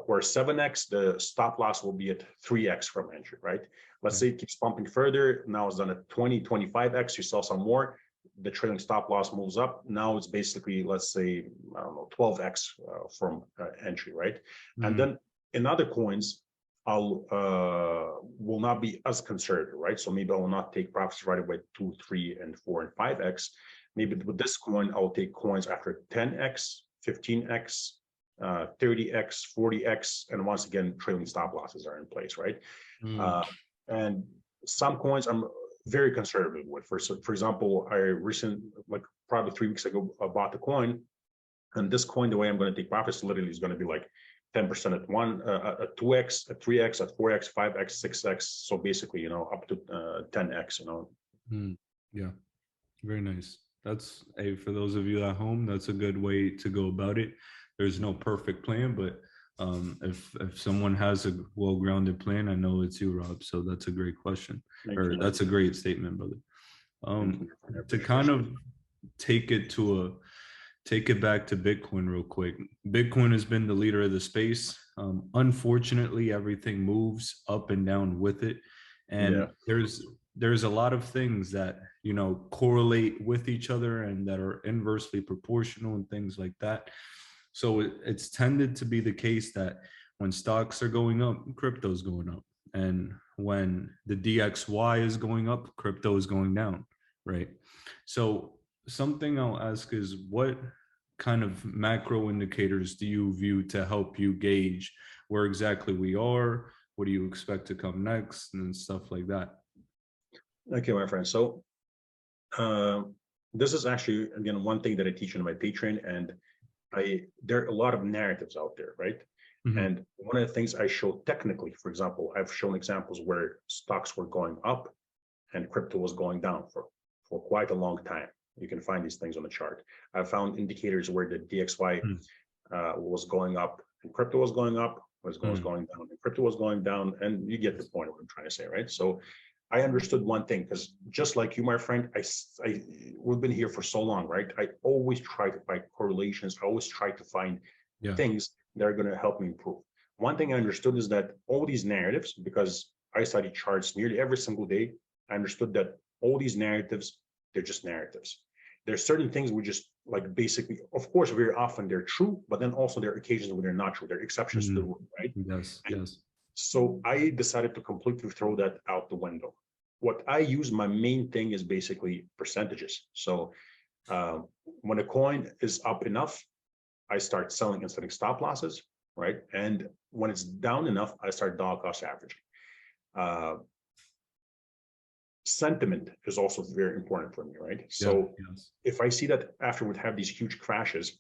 or 7x, the stop loss will be at 3x from entry, right? Let's say it keeps pumping further. Now it's done at 20, 25x, you sell some more, the trailing stop loss moves up. Now it's basically, let's say, I don't know, 12x from entry, right? And then in other coins, I'll will not be as conservative, right? So maybe I will not take profits right away 2, 3, and 4, and 5x. Maybe with this coin, I'll take coins after 10x, 15x, 30x, 40x, and once again, trailing stop losses are in place, right? And some coins I'm very conservative with. For example, I like probably 3 weeks ago, I bought the coin, and this coin, the way I'm going to take profits literally is going to be like 10% at 2x, at 3x, at 4x, 5x, 6x. So basically, you know, up to 10x, you know. Yeah, very nice. That's for those of you at home, that's a good way to go about it. There's no perfect plan, but if someone has a well-grounded plan, I know it's you, Rob. So that's a great question, that's a great statement, brother. To kind of take it back to Bitcoin real quick. Bitcoin has been the leader of the space. Unfortunately, everything moves up and down with it, and there's a lot of things that, you know, correlate with each other and that are inversely proportional and things like that. So it's tended to be the case that when stocks are going up, crypto is going up. And when the DXY is going up, crypto is going down, right? So something I'll ask is, what kind of macro indicators do you view to help you gauge where exactly we are? What do you expect to come next and stuff like that? Okay, my friend. So this is actually, again, one thing that I teach in my Patreon, and there are a lot of narratives out there, right? And one of the things I show technically, for example, I've shown examples where stocks were going up and crypto was going down for quite a long time. You can find these things on the chart. I found indicators where the DXY was going up and crypto was going up, was going down, and crypto was going down, and you get the point of what I'm trying to say, right? So I understood one thing, because just like you, my friend, we've been here for so long, right? I always try to find correlations. I always try to find things that are going to help me improve. One thing I understood is that all these narratives, because I study charts nearly every single day, I understood that all these narratives, they're just narratives. There's certain things we just like basically, of course, very often they're true, but then also there are occasions where they're not true. There are exceptions to the rule, right? Yes. So I decided to completely throw that out the window. What I use, my main thing is basically percentages. So when a coin is up enough, I start selling and setting stop losses, right? And when it's down enough, I start dollar cost averaging. Sentiment is also very important for me, right? So if I see that after we have these huge crashes,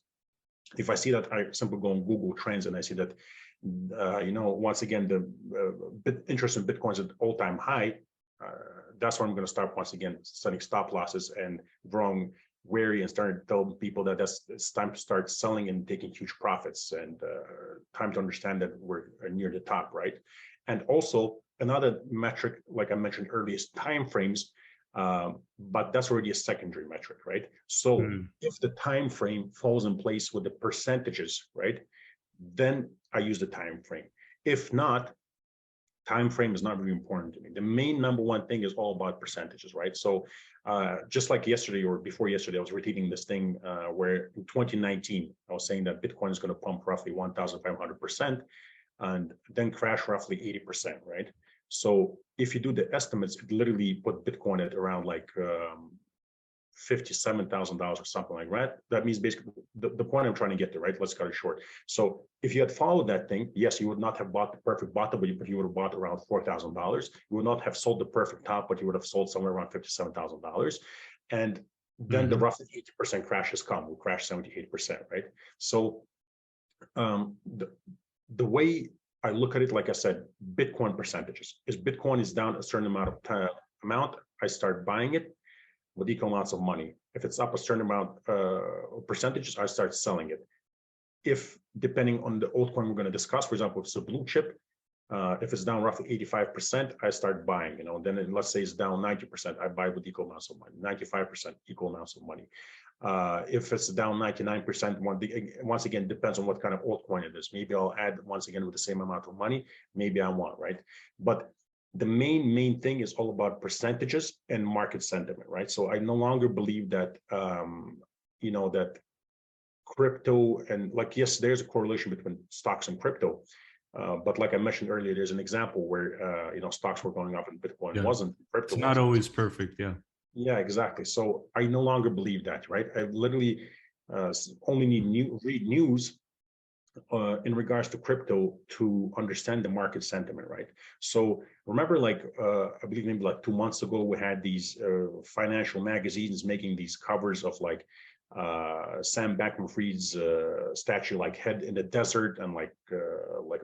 if I see that, I simply go on Google Trends and I see that, you know, once again, the interest in Bitcoin is at all-time high. That's when I'm going to start once again setting stop losses and growing wary and starting to tell people that it's time to start selling and taking huge profits, and time to understand that we're near the top, right? And also another metric, like I mentioned earlier, is time frames, but that's already a secondary metric, right? So if the time frame falls in place with the percentages, right, then I use the time frame. If not, time frame is not really important to me. The main number one thing is all about percentages, right? So just like yesterday or before yesterday, I was retweeting this thing where in 2019, I was saying that Bitcoin is going to pump roughly 1,500% and then crash roughly 80%, right? So if you do the estimates, it literally put Bitcoin at around like $57,000 or something like that. That means basically the point I'm trying to get to, right? Let's cut it short. So if you had followed that thing, yes, you would not have bought the perfect bottom, but you would have bought around $4,000. You would not have sold the perfect top, but you would have sold somewhere around $57,000. And then the roughly 80% crash has come. We crashed 78%, right? So the way I look at it, like I said, Bitcoin percentages. If Bitcoin is down a certain amount of time, I start buying it with equal amounts of money. If it's up a certain amount percentages, I start selling it. If depending on the altcoin we're going to discuss, for example, if it's a blue chip, if it's down roughly 85%, I start buying. Then let's say it's down 90%, I buy with equal amounts of money. 95% equal amounts of money. If it's down 99%, once again, depends on what kind of altcoin it is. Maybe I'll add once again with the same amount of money. Maybe I won't, right? But the main thing is all about percentages and market sentiment, right? So I no longer believe that, that crypto and yes, there's a correlation between stocks and crypto. But like I mentioned earlier, there's an example where, stocks were going up and Bitcoin wasn't. Crypto it's not always perfect. Yeah. Yeah, exactly. So I no longer believe that, right? I literally only need read news in regards to crypto to understand the market sentiment, right? So remember, I believe maybe like 2 months ago, we had these financial magazines making these covers of Sam Bankman-Fried's statue, head in the desert, and like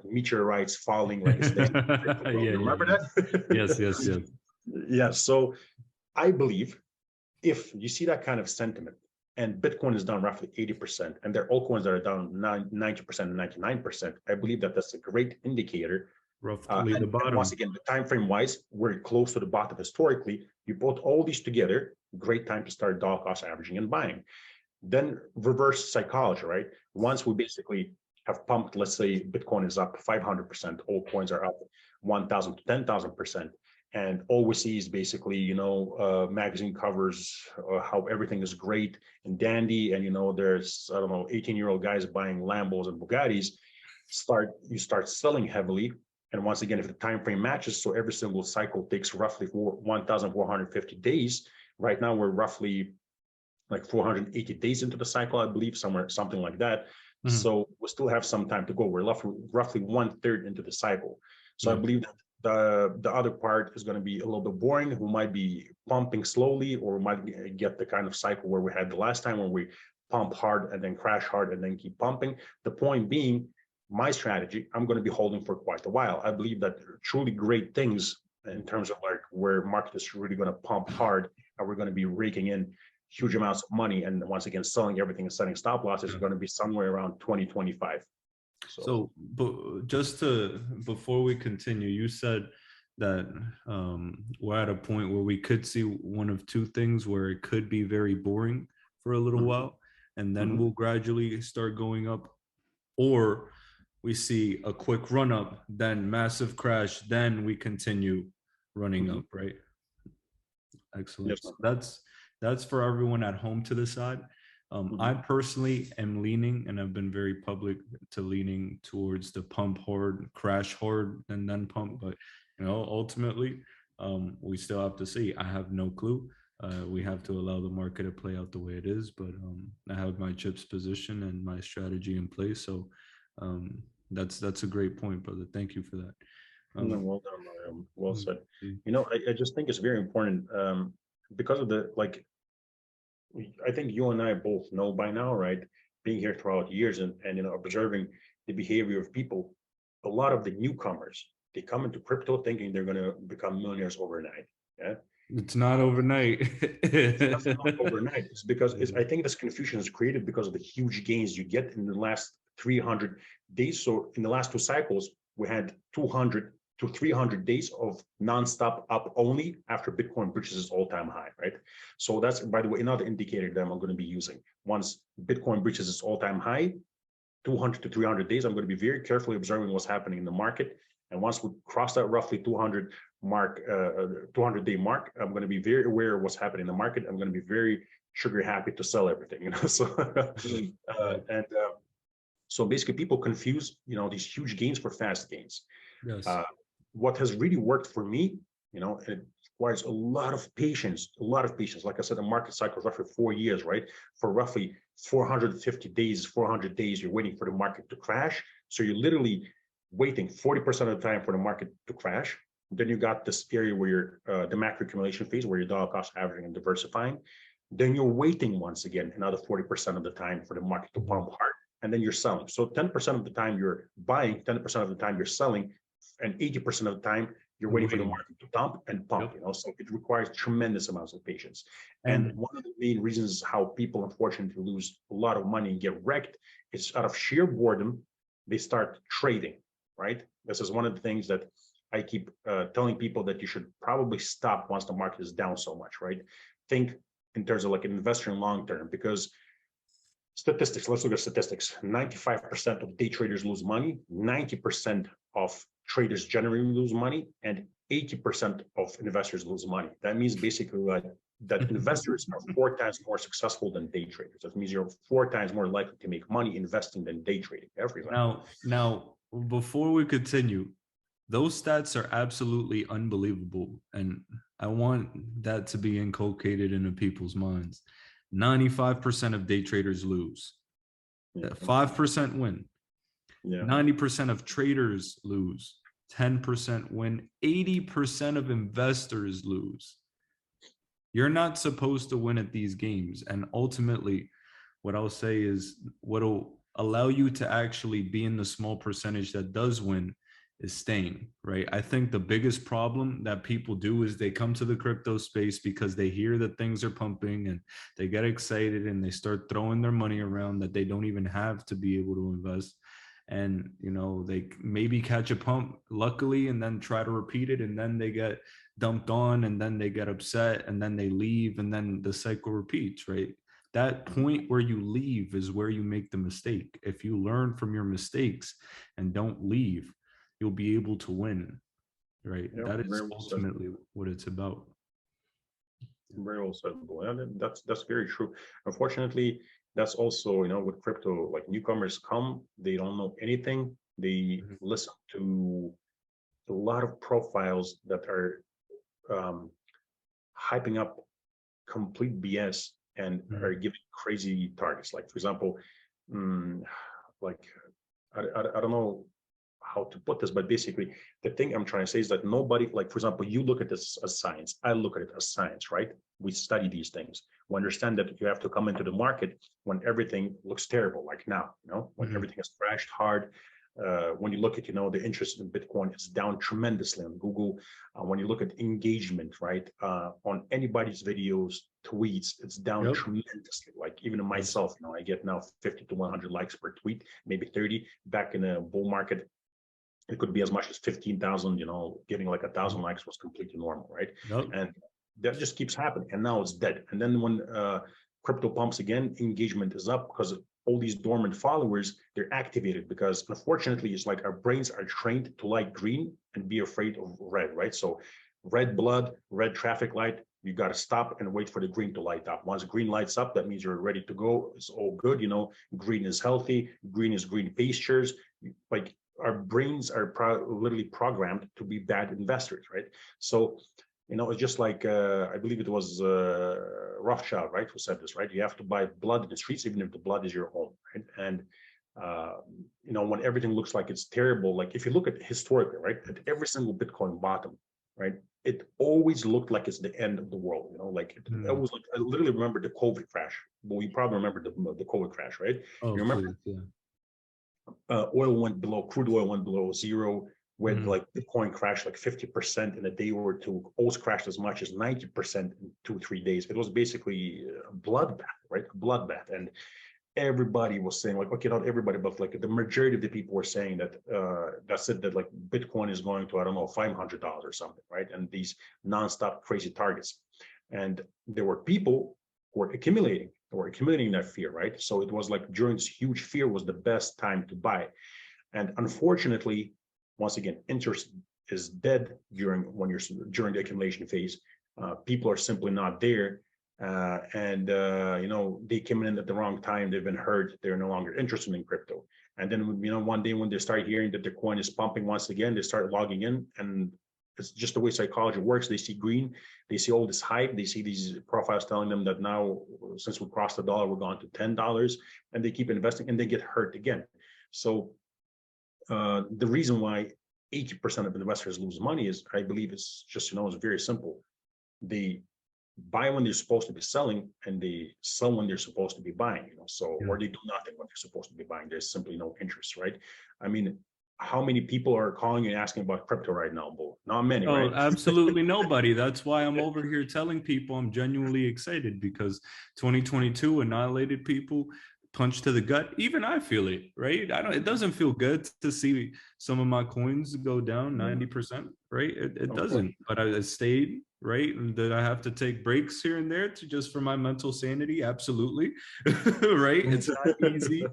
meteorites falling, like it's remember that? Yes. Yeah. So I believe if you see that kind of sentiment and Bitcoin is down roughly 80%, and there are altcoins that are down 90% and 99%, I believe that that's a great indicator. Roughly the bottom. And once again, the time frame wise, we're close to the bottom historically. You put all these together, great time to start dollar cost averaging and buying. Then reverse psychology, right? Once we basically have pumped, let's say Bitcoin is up 500%, altcoins are up 1,000 to 10,000%. And all we see is basically, magazine covers, how everything is great and dandy. And, there's, 18-year-old guys buying Lambos and Bugattis. You start selling heavily. And once again, if the time frame matches, so every single cycle takes roughly 1,450 days. Right now, we're roughly like 480 days into the cycle, I believe, something like that. So we still have some time to go. We're roughly 1/3 into the cycle. So I believe that the other part is going to be a little bit boring. We might be pumping slowly, or we might get the kind of cycle where we had the last time, where we pump hard and then crash hard and then keep pumping. The point being, my strategy, I'm going to be holding for quite a while. I believe that truly great things in terms of where market is really going to pump hard, and we're going to be raking in huge amounts of money, and once again selling everything and setting stop losses is going to be somewhere around 2025. So, but before we continue, you said that we're at a point where we could see one of two things, where it could be very boring for a little while, and then we'll gradually start going up, or we see a quick run up, then massive crash, then we continue running up, right? Excellent. Yes. So that's for everyone at home to decide. I personally am leaning, and I've been very public to leaning towards the pump hard, crash hard, and then pump. But ultimately, we still have to see. I have no clue. We have to allow the market to play out the way it is. But I have my chips position and my strategy in place. So that's a great point, brother. Thank you for that. Well done, well said. I just think it's very important because of I think you and I both know by now, right? Being here throughout years and observing the behavior of people, a lot of the newcomers, they come into crypto thinking they're going to become millionaires overnight. Yeah, it's not overnight. It's not overnight. It's because I think this confusion is created because of the huge gains you get in the last 300 days. So in the last two cycles, we had 200 to 300 days of nonstop up only after Bitcoin reaches its all-time high, right? So that's, by the way, another indicator that I'm going to be using. Once Bitcoin reaches its all-time high, 200 to 300 days, I'm going to be very carefully observing what's happening in the market. And once we cross that roughly 200-day mark, I'm going to be very aware of what's happening in the market. I'm going to be very trigger happy to sell everything, So, so basically, people confuse, these huge gains for fast gains. Yes. what has really worked for me, it requires a lot of patience, Like I said, the market cycle is roughly 4 years, right? For roughly 450 days, 400 days, you're waiting for the market to crash. So you're literally waiting 40% of the time for the market to crash. Then you got this area where you're the macro accumulation phase, where you're dollar cost averaging and diversifying. Then you're waiting once again another 40% of the time for the market to pump hard, and then you're selling. So 10% of the time you're buying, 10% of the time you're selling, and 80% of the time you're waiting for the market to pump and pump. So it requires tremendous amounts of patience. And one of the main reasons how people unfortunately lose a lot of money and get wrecked is out of sheer boredom, they start trading, right? This is one of the things that I keep telling people, that you should probably stop once the market is down so much, right? Think in terms of like an investor in long term, because statistics, let's look at statistics. 95% of day traders lose money, 90% of traders generally lose money, and 80% of investors lose money. That means basically that investors are 4 times more successful than day traders. That means you're 4 times more likely to make money investing than day trading. Everyone. Now, before we continue, those stats are absolutely unbelievable, and I want that to be inculcated into people's minds. 95% of day traders lose. 5% win. 90% of traders lose. 10% win. 80% of investors lose. You're not supposed to win at these games. And ultimately, what I'll say is what'll allow you to actually be in the small percentage that does win is staying, right? I think the biggest problem that people do is they come to the crypto space because they hear that things are pumping and they get excited and they start throwing their money around that they don't even have to be able to invest. And, they maybe catch a pump luckily and then try to repeat it, and then they get dumped on, and then they get upset, and then they leave, and then the cycle repeats, right? That point where you leave is where you make the mistake. If you learn from your mistakes and don't leave, you'll be able to win, right? That is ultimately what it's about. Very well said. And that's very true. Unfortunately, that's also, with crypto, like newcomers come, they don't know anything. They listen to a lot of profiles that are hyping up complete BS and are giving crazy targets. Like, for example, like I don't know how to put this, but basically the thing I'm trying to say is that nobody, like, for example, you look at this as science, I look at it as science, right? We study these things. We understand that you have to come into the market when everything looks terrible, like now, when everything has crashed hard. When you look at, the interest in Bitcoin is down tremendously on Google. When you look at engagement, right, on anybody's videos, tweets, it's down tremendously. Like even in myself, I get now 50 to 100 likes per tweet, maybe 30. Back in a bull market, it could be as much as 15,000, getting like 1,000 likes was completely normal, right? And that just keeps happening. And now it's dead. And then when crypto pumps again, engagement is up because all these dormant followers, they're activated, because unfortunately, it's like our brains are trained to like green and be afraid of red, right? So red blood, red traffic light, you got to stop and wait for the green to light up. Once green lights up, that means you're ready to go. It's all good. Green is healthy. Green is green pastures. Like our brains are literally programmed to be bad investors, right? So, it's just like, I believe it was Rothschild, right, who said this, right? You have to buy blood in the streets, even if the blood is your own, right? And, when everything looks like it's terrible, like if you look at historically, right, at every single Bitcoin bottom, right, it always looked like it's the end of the world, like it was like, I literally remember the COVID crash. Well, you probably remember the COVID crash, right? Oh, you remember? please, Oil went below, crude oil went below zero, with like Bitcoin crashed like 50% in a day or two. Almost crashed as much as 90% in 2-3 days. It was basically a bloodbath, right? A bloodbath. And everybody was saying, like, okay, not everybody, but like the majority of the people were saying that that's it, that like Bitcoin is going to, I don't know, $500 or something, right? And these nonstop crazy targets. And there were people who were accumulating that fear, right? So it was like during this huge fear was the best time to buy. And unfortunately, once again, interest is dead during the accumulation phase. People are simply not there, and they came in at the wrong time. They've been hurt. They're no longer interested in crypto. And then, one day when they start hearing that the coin is pumping once again, they start logging in, and it's just the way psychology works. They see green, they see all this hype, they see these profiles telling them that now, since we crossed the dollar, we're going to $10, and they keep investing, and they get hurt again. So the reason why 80% of investors lose money is, I believe, it's just, it's very simple. They buy when they're supposed to be selling, and they sell when they're supposed to be buying, or they do nothing when they're supposed to be buying. There's simply no interest, right? I mean, how many people are calling and asking about crypto right now, Bo? Not many, Oh, right? absolutely nobody. That's why I'm over here telling people I'm genuinely excited, because 2022 annihilated people, punch to the gut. Even I feel it, right? It doesn't feel good to see some of my coins go down 90%, right? It doesn't, but I stayed, right? And did I have to take breaks here and there for my mental sanity? Absolutely. Right? It's not easy,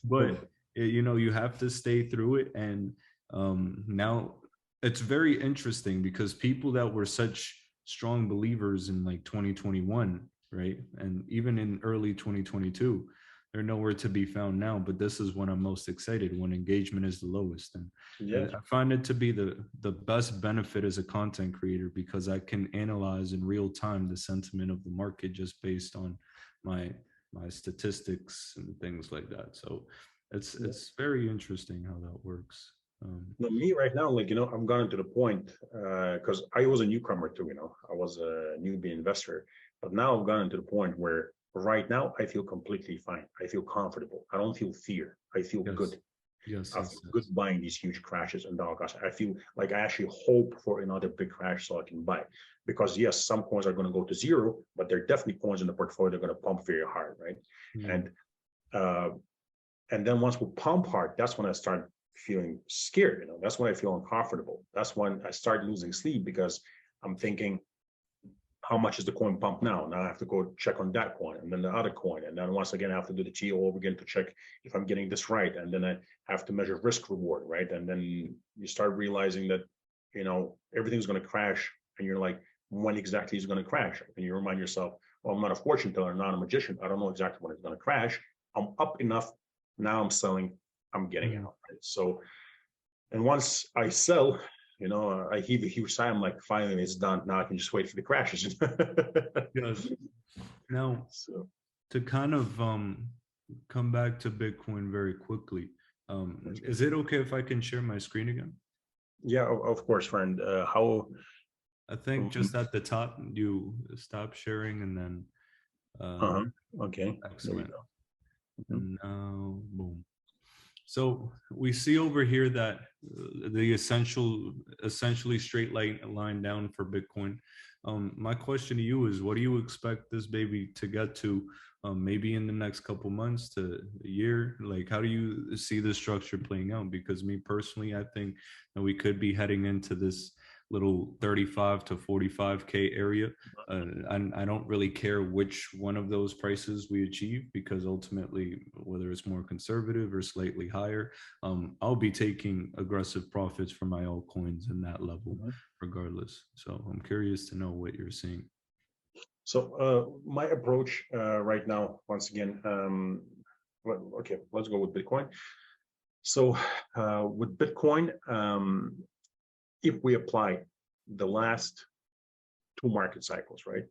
but you have to stay through it. And now it's very interesting, because people that were such strong believers in like 2021, right? And even in early 2022, they're nowhere to be found now. But this is when I'm most excited, when engagement is the lowest. And I find it to be the best benefit as a content creator, because I can analyze in real time the sentiment of the market just based on my statistics and things like that. So it's very interesting how that works. Me right now, I'm gotten to the point, because I was a newcomer too, I was a newbie investor, but now I've gotten to the point where right now I feel completely fine. I feel comfortable. I don't feel fear. I feel good. Yes, I feel good buying these huge crashes and dollar cost. I feel like I actually hope for another big crash so I can buy, because yes, some coins are going to go to zero, but there are definitely coins in the portfolio that are going to pump very hard, right? And then once we pump hard, that's when I start feeling scared. That's when I feel uncomfortable. That's when I start losing sleep, because I'm thinking, how much is the coin pump now? Now I have to go check on that coin, and then the other coin, and then once again I have to do the TO over again to check if I'm getting this right, and then I have to measure risk reward, right? And then you start realizing that everything's going to crash, and you're like, when exactly is it going to crash? And you remind yourself, well, I'm not a fortune teller, I'm not a magician, I don't know exactly when it's going to crash. I'm up enough, now I'm selling, I'm getting out, right? So, and once I sell, I heave a huge sigh. I'm like, finally, it's done. Now I can just wait for the crashes. Yes. Now, to kind of come back to Bitcoin very quickly, is it okay if I can share my screen again? Yeah, of course, friend. How? I think just at the top, you stop sharing, and then okay. Excellent. And now, boom. So we see over here that the essentially straight line down for Bitcoin. My question to you is, what do you expect this baby to get to, maybe in the next couple months to a year? Like, how do you see the structure playing out? Because me personally, I think that we could be heading into this little 35 to 45K area. I don't really care which one of those prices we achieve, because ultimately, whether it's more conservative or slightly higher, I'll be taking aggressive profits from my altcoins in that level regardless. So I'm curious to know what you're seeing. So my approach right now, once again, okay, let's go with Bitcoin. So with Bitcoin, if we apply the last 2 market cycles, right?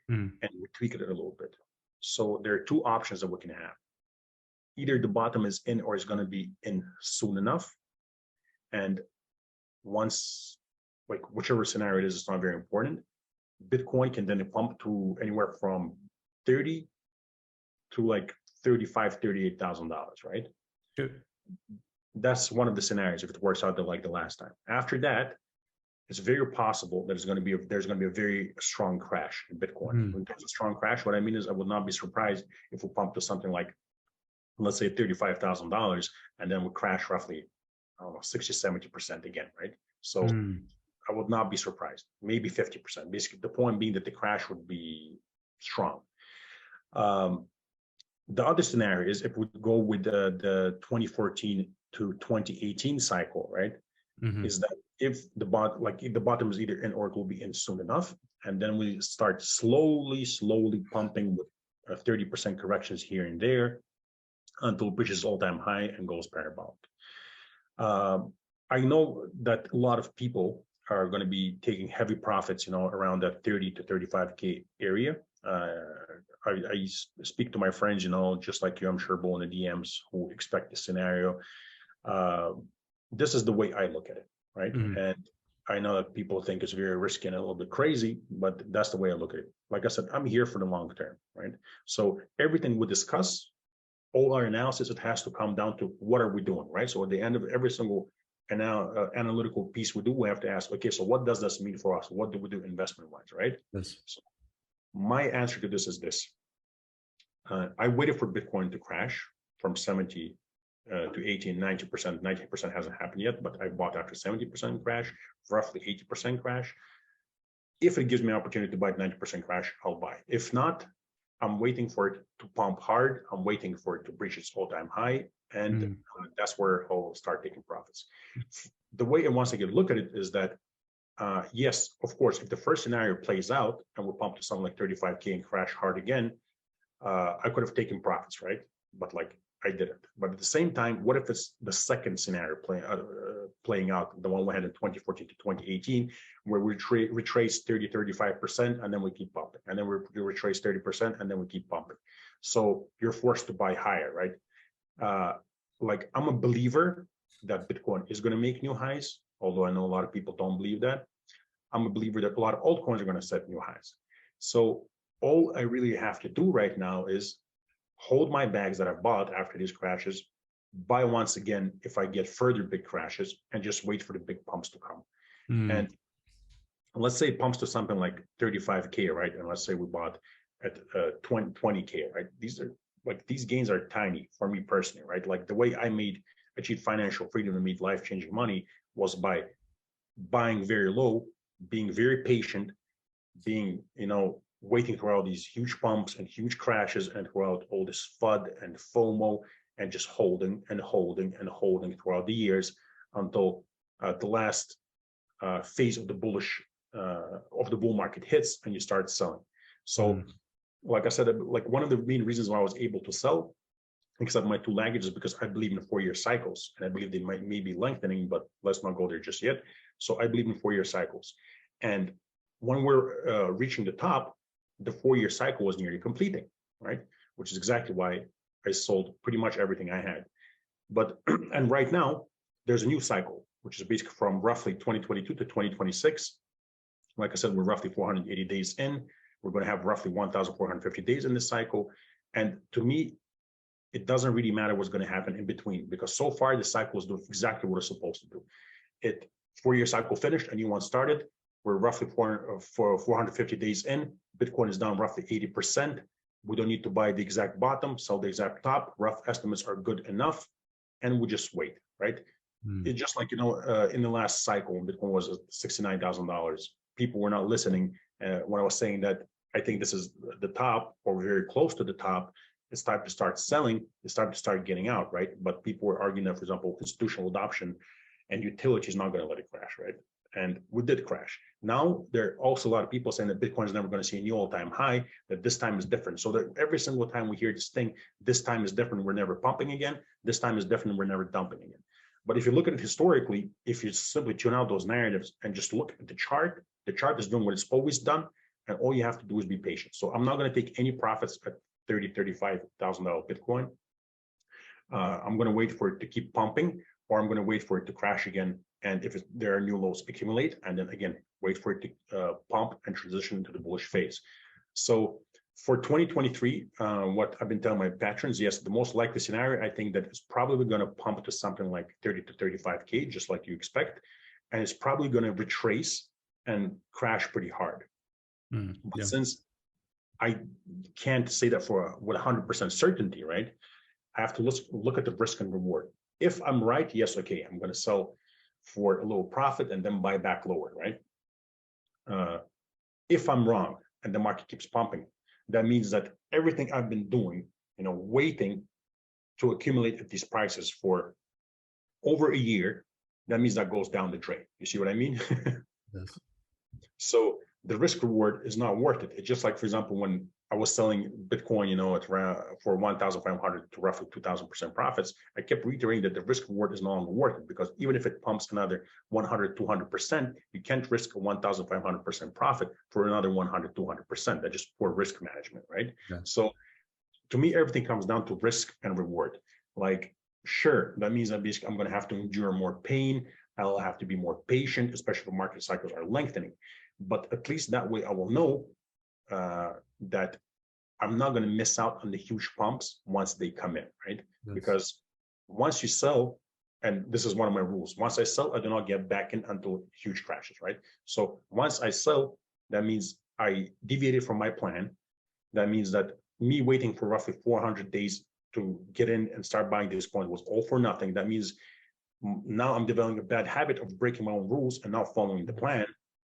And we tweak it a little bit. So there are 2 options that we can have. Either the bottom is in, or is going to be in soon enough. And once, like whichever scenario it is, it's not very important. Bitcoin can then pump to anywhere from 30 to like $35,000, $38,000, right? Sure. That's one of the scenarios if it works out like the last time. After that, it's very possible that there's going to be a very strong crash in Bitcoin. When there's a strong crash, what I mean is I would not be surprised if we pump to something like, let's say, $35,000, and then we crash roughly, I don't know, 60-70% again, right? So I would not be surprised, maybe 50%. Basically, the point being that the crash would be strong. The other scenario is if we go with the 2014 to 2018 cycle, right? Is that if the bottom is either in or it will be in soon enough, and then we start slowly pumping with 30% corrections here and there, until it reaches all-time high and goes parabolic. I know that a lot of people are going to be taking heavy profits, around that 30 to 35K area. I speak to my friends, just like you, I'm sure, Bo, in the DMs, who expect this scenario. This is the way I look at it, right? And I know that people think it's very risky and a little bit crazy, but that's the way I look at it. Like I said, I'm here for the long term, right? So everything we discuss, all our analysis, it has to come down to what are we doing, right? So at the end of every single analytical piece we do, we have to ask, okay, so what does this mean for us? What do we do investment-wise, right? Yes. So my answer to this is this. I waited for Bitcoin to crash from 70 to 80 and 90%. 90% hasn't happened yet, but I bought after 70% crash, roughly 80% crash. If it gives me an opportunity to buy 90% crash, I'll buy. If not, I'm waiting for it to pump hard. I'm waiting for it to breach its all-time high. And that's where I'll start taking profits. The way, and once again, look at it is that, yes, of course, if the first scenario plays out and we pump to something like 35K and crash hard again, I could have taken profits, right? But like, I didn't. But at the same time, what if it's the second scenario playing out, the one we had in 2014 to 2018, where we retrace 30, 35%, and then we keep pumping. And then we retrace 30%, and then we keep pumping. So you're forced to buy higher, right? Like, I'm a believer that Bitcoin is going to make new highs, although I know a lot of people don't believe that. I'm a believer that a lot of altcoins are going to set new highs. So all I really have to do right now is hold my bags that I've bought after these crashes, buy once again if I get further big crashes, and just wait for the big pumps to come. And let's say it pumps to something like 35K, right? And let's say we bought at 20K, right? These gains are tiny for me personally, right? Like, the way I achieved financial freedom and made life-changing money was by buying very low, being very patient, being, waiting throughout these huge pumps and huge crashes and throughout all this FUD and FOMO, and just holding and holding and holding throughout the years until the last phase of the bull market hits and you start selling. So like I said, like, one of the main reasons why I was able to sell, except my two languages, because I believe in 4-year cycles, and I believe they may be lengthening, but let's not go there just yet. So I believe in 4-year cycles. And when we're reaching the top, the 4-year cycle was nearly completing, right? Which is exactly why I sold pretty much everything I had. But, and right now, there's a new cycle, which is basically from roughly 2022 to 2026. Like I said, we're roughly 480 days in. We're going to have roughly 1,450 days in this cycle. And to me, it doesn't really matter what's going to happen in between, because so far the cycle is doing exactly what it's supposed to do. 4-year cycle finished, a new one started. We're roughly 450 days in. Bitcoin is down roughly 80%. We don't need to buy the exact bottom, sell the exact top. Rough estimates are good enough, and we just wait, right? It's just like, in the last cycle, when Bitcoin was $69,000, people were not listening when I was saying that I think this is the top, or very close to the top. It's time to start selling. It's time to start getting out, right? But people were arguing that, for example, institutional adoption and utility is not going to let it crash, right? And we did crash. Now, there are also a lot of people saying that Bitcoin is never going to see a new all-time high, that this time is different. So that every single time we hear this thing, this time is different, we're never pumping again. This time is different, we're never dumping again. But if you look at it historically, if you simply tune out those narratives and just look at the chart is doing what it's always done. And all you have to do is be patient. So I'm not going to take any profits at $30,000, $35,000 Bitcoin. I'm going to wait for it to keep pumping, or I'm going to wait for it to crash again. And if there are new lows, accumulate, and then again, wait for it to pump and transition into the bullish phase. So for 2023, what I've been telling my patrons, yes, the most likely scenario, I think that it's probably going to pump to something like 30 to 35K, just like you expect. And it's probably going to retrace and crash pretty hard. But since I can't say that with 100% certainty, right? I have to look at the risk and reward. If I'm right, yes, okay, I'm going to sell for a little profit and then buy back lower, right? If I'm wrong and the market keeps pumping, that means that everything I've been doing, waiting to accumulate at these prices for over a year, that means that goes down the drain. You see what I mean? Yes. So the risk reward is not worth it. It's just like, for example, when I was selling Bitcoin, at around for 1,500 to roughly 2,000% profits. I kept reiterating that the risk reward is no longer worth it, because even if it pumps another 100, 200%, you can't risk a 1,500% profit for another 100, 200%. That's just poor risk management, right? Yeah. So to me, everything comes down to risk and reward. Like, sure, that means that basically I'm going to have to endure more pain. I'll have to be more patient, especially if market cycles are lengthening. But at least that way I will know that I'm not going to miss out on the huge pumps once they come in, right? Yes. Because once you sell, and this is one of my rules, once I sell, I do not get back in until huge crashes, right? So once I sell, that means I deviated from my plan. That means that me waiting for roughly 400 days to get in and start buying this coin was all for nothing. That means now I'm developing a bad habit of breaking my own rules and not following the plan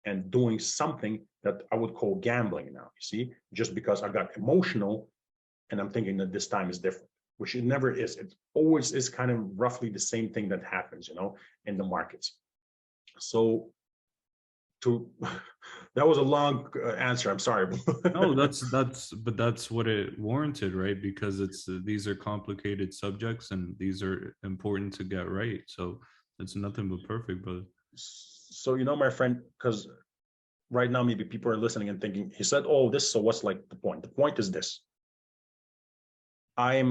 and doing something that I would call gambling now, you see, just because I got emotional and I'm thinking that this time is different, which it never is. It always is kind of roughly the same thing that happens, in the markets. So that was a long answer. I'm sorry. No, that's what it warranted, right? Because these are complicated subjects and these are important to get right. So it's nothing but perfect, brother. So, my friend, because right now maybe people are listening and thinking, he said all this, so what's like the point? The point is this. I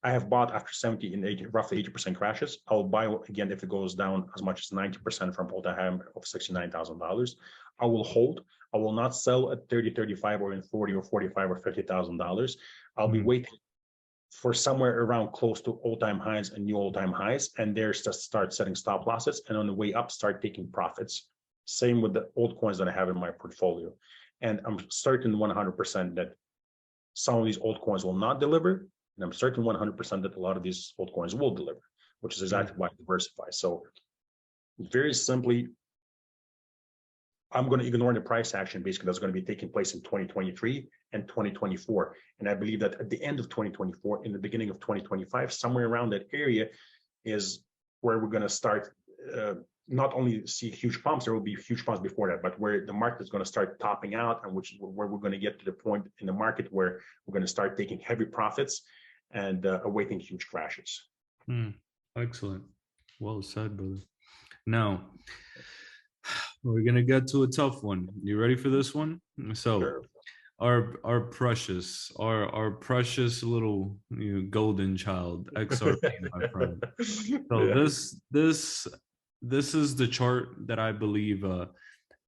have bought after 70 and 80, roughly 80% crashes. I'll buy again if it goes down as much as 90% from all-time of $69,000. I will hold. I will not sell at 30, 35, or in 40 or 45 or $50,000. I'll be waiting for somewhere around close to all-time highs and new all-time highs, and there's to start setting stop losses, and on the way up, start taking profits. Same with the old coins that I have in my portfolio. And I'm certain 100% that some of these old coins will not deliver, and I'm certain 100% that a lot of these old coins will deliver, which is exactly why I diversify. So very simply, I'm going to ignore the price action basically that's going to be taking place in 2023 and 2024. And I believe that at the end of 2024, in the beginning of 2025, somewhere around that area is where we're going to start not only see huge pumps, there will be huge pumps before that, but where the market is going to start topping out, and where we're going to get to the point in the market where we're going to start taking heavy profits and awaiting huge crashes. Excellent. Well said, brother. Now, we're going to get to a tough one. You ready for this one? So, Sure. our precious little golden child, XRP, my friend. So this is the chart that I believe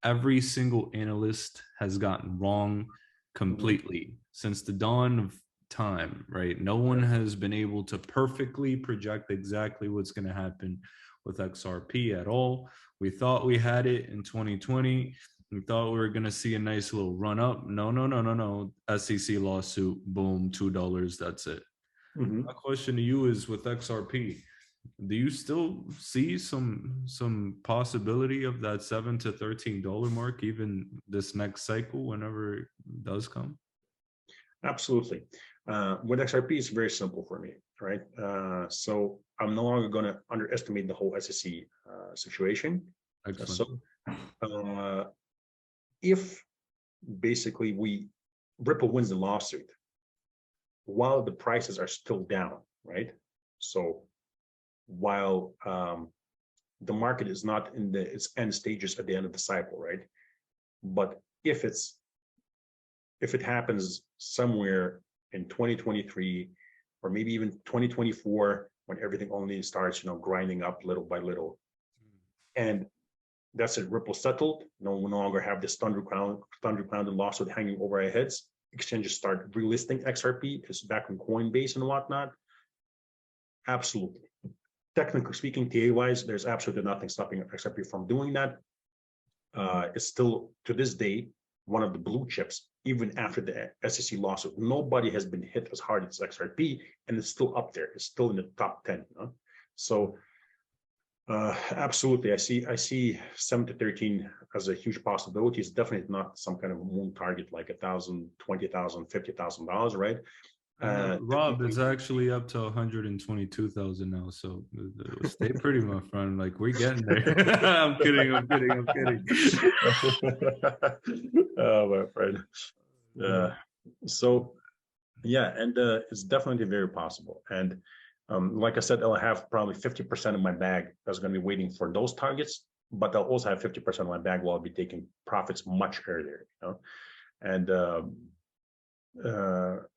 every single analyst has gotten wrong completely since the dawn of time, right? No one has been able to perfectly project exactly what's going to happen with XRP at all. We thought we had it in 2020. We thought we were going to see a nice little run up. No. SEC lawsuit, boom, $2. That's it. My question to you is, with XRP, do you still see some possibility of that $7 to $13 mark even this next cycle, whenever it does come? Absolutely. With XRP, it's very simple for me, right? So I'm no longer going to underestimate the whole SEC situation. Excellent. So if basically Ripple wins the lawsuit while the prices are still down, right? So while the market is not in its end stages at the end of the cycle, right? But if it happens somewhere in 2023 or maybe even 2024, when everything only starts, grinding up little by little, and that's it, Ripple settled, we no longer have this thundercloud lawsuit hanging over our heads, exchanges start relisting XRP, it's back on Coinbase and whatnot. Absolutely. Technically speaking, TA-wise, there's absolutely nothing stopping XRP from doing that. It's still, to this day, one of the blue chips, even after the SEC lawsuit. Nobody has been hit as hard as XRP, and it's still up there. It's still in the top 10. So absolutely, I see 7 to 13 as a huge possibility. It's definitely not some kind of moon target like $1,000, $20,000, $50,000, right? Rob, it's actually up to 122,000 now. So stay pretty, my friend. Like, we're getting there. I'm kidding. Oh, my friend. So yeah, and it's definitely very possible. And like I said, I'll have probably 50% of my bag that's going to be waiting for those targets, but I'll also have 50% of my bag while I'll be taking profits much earlier. And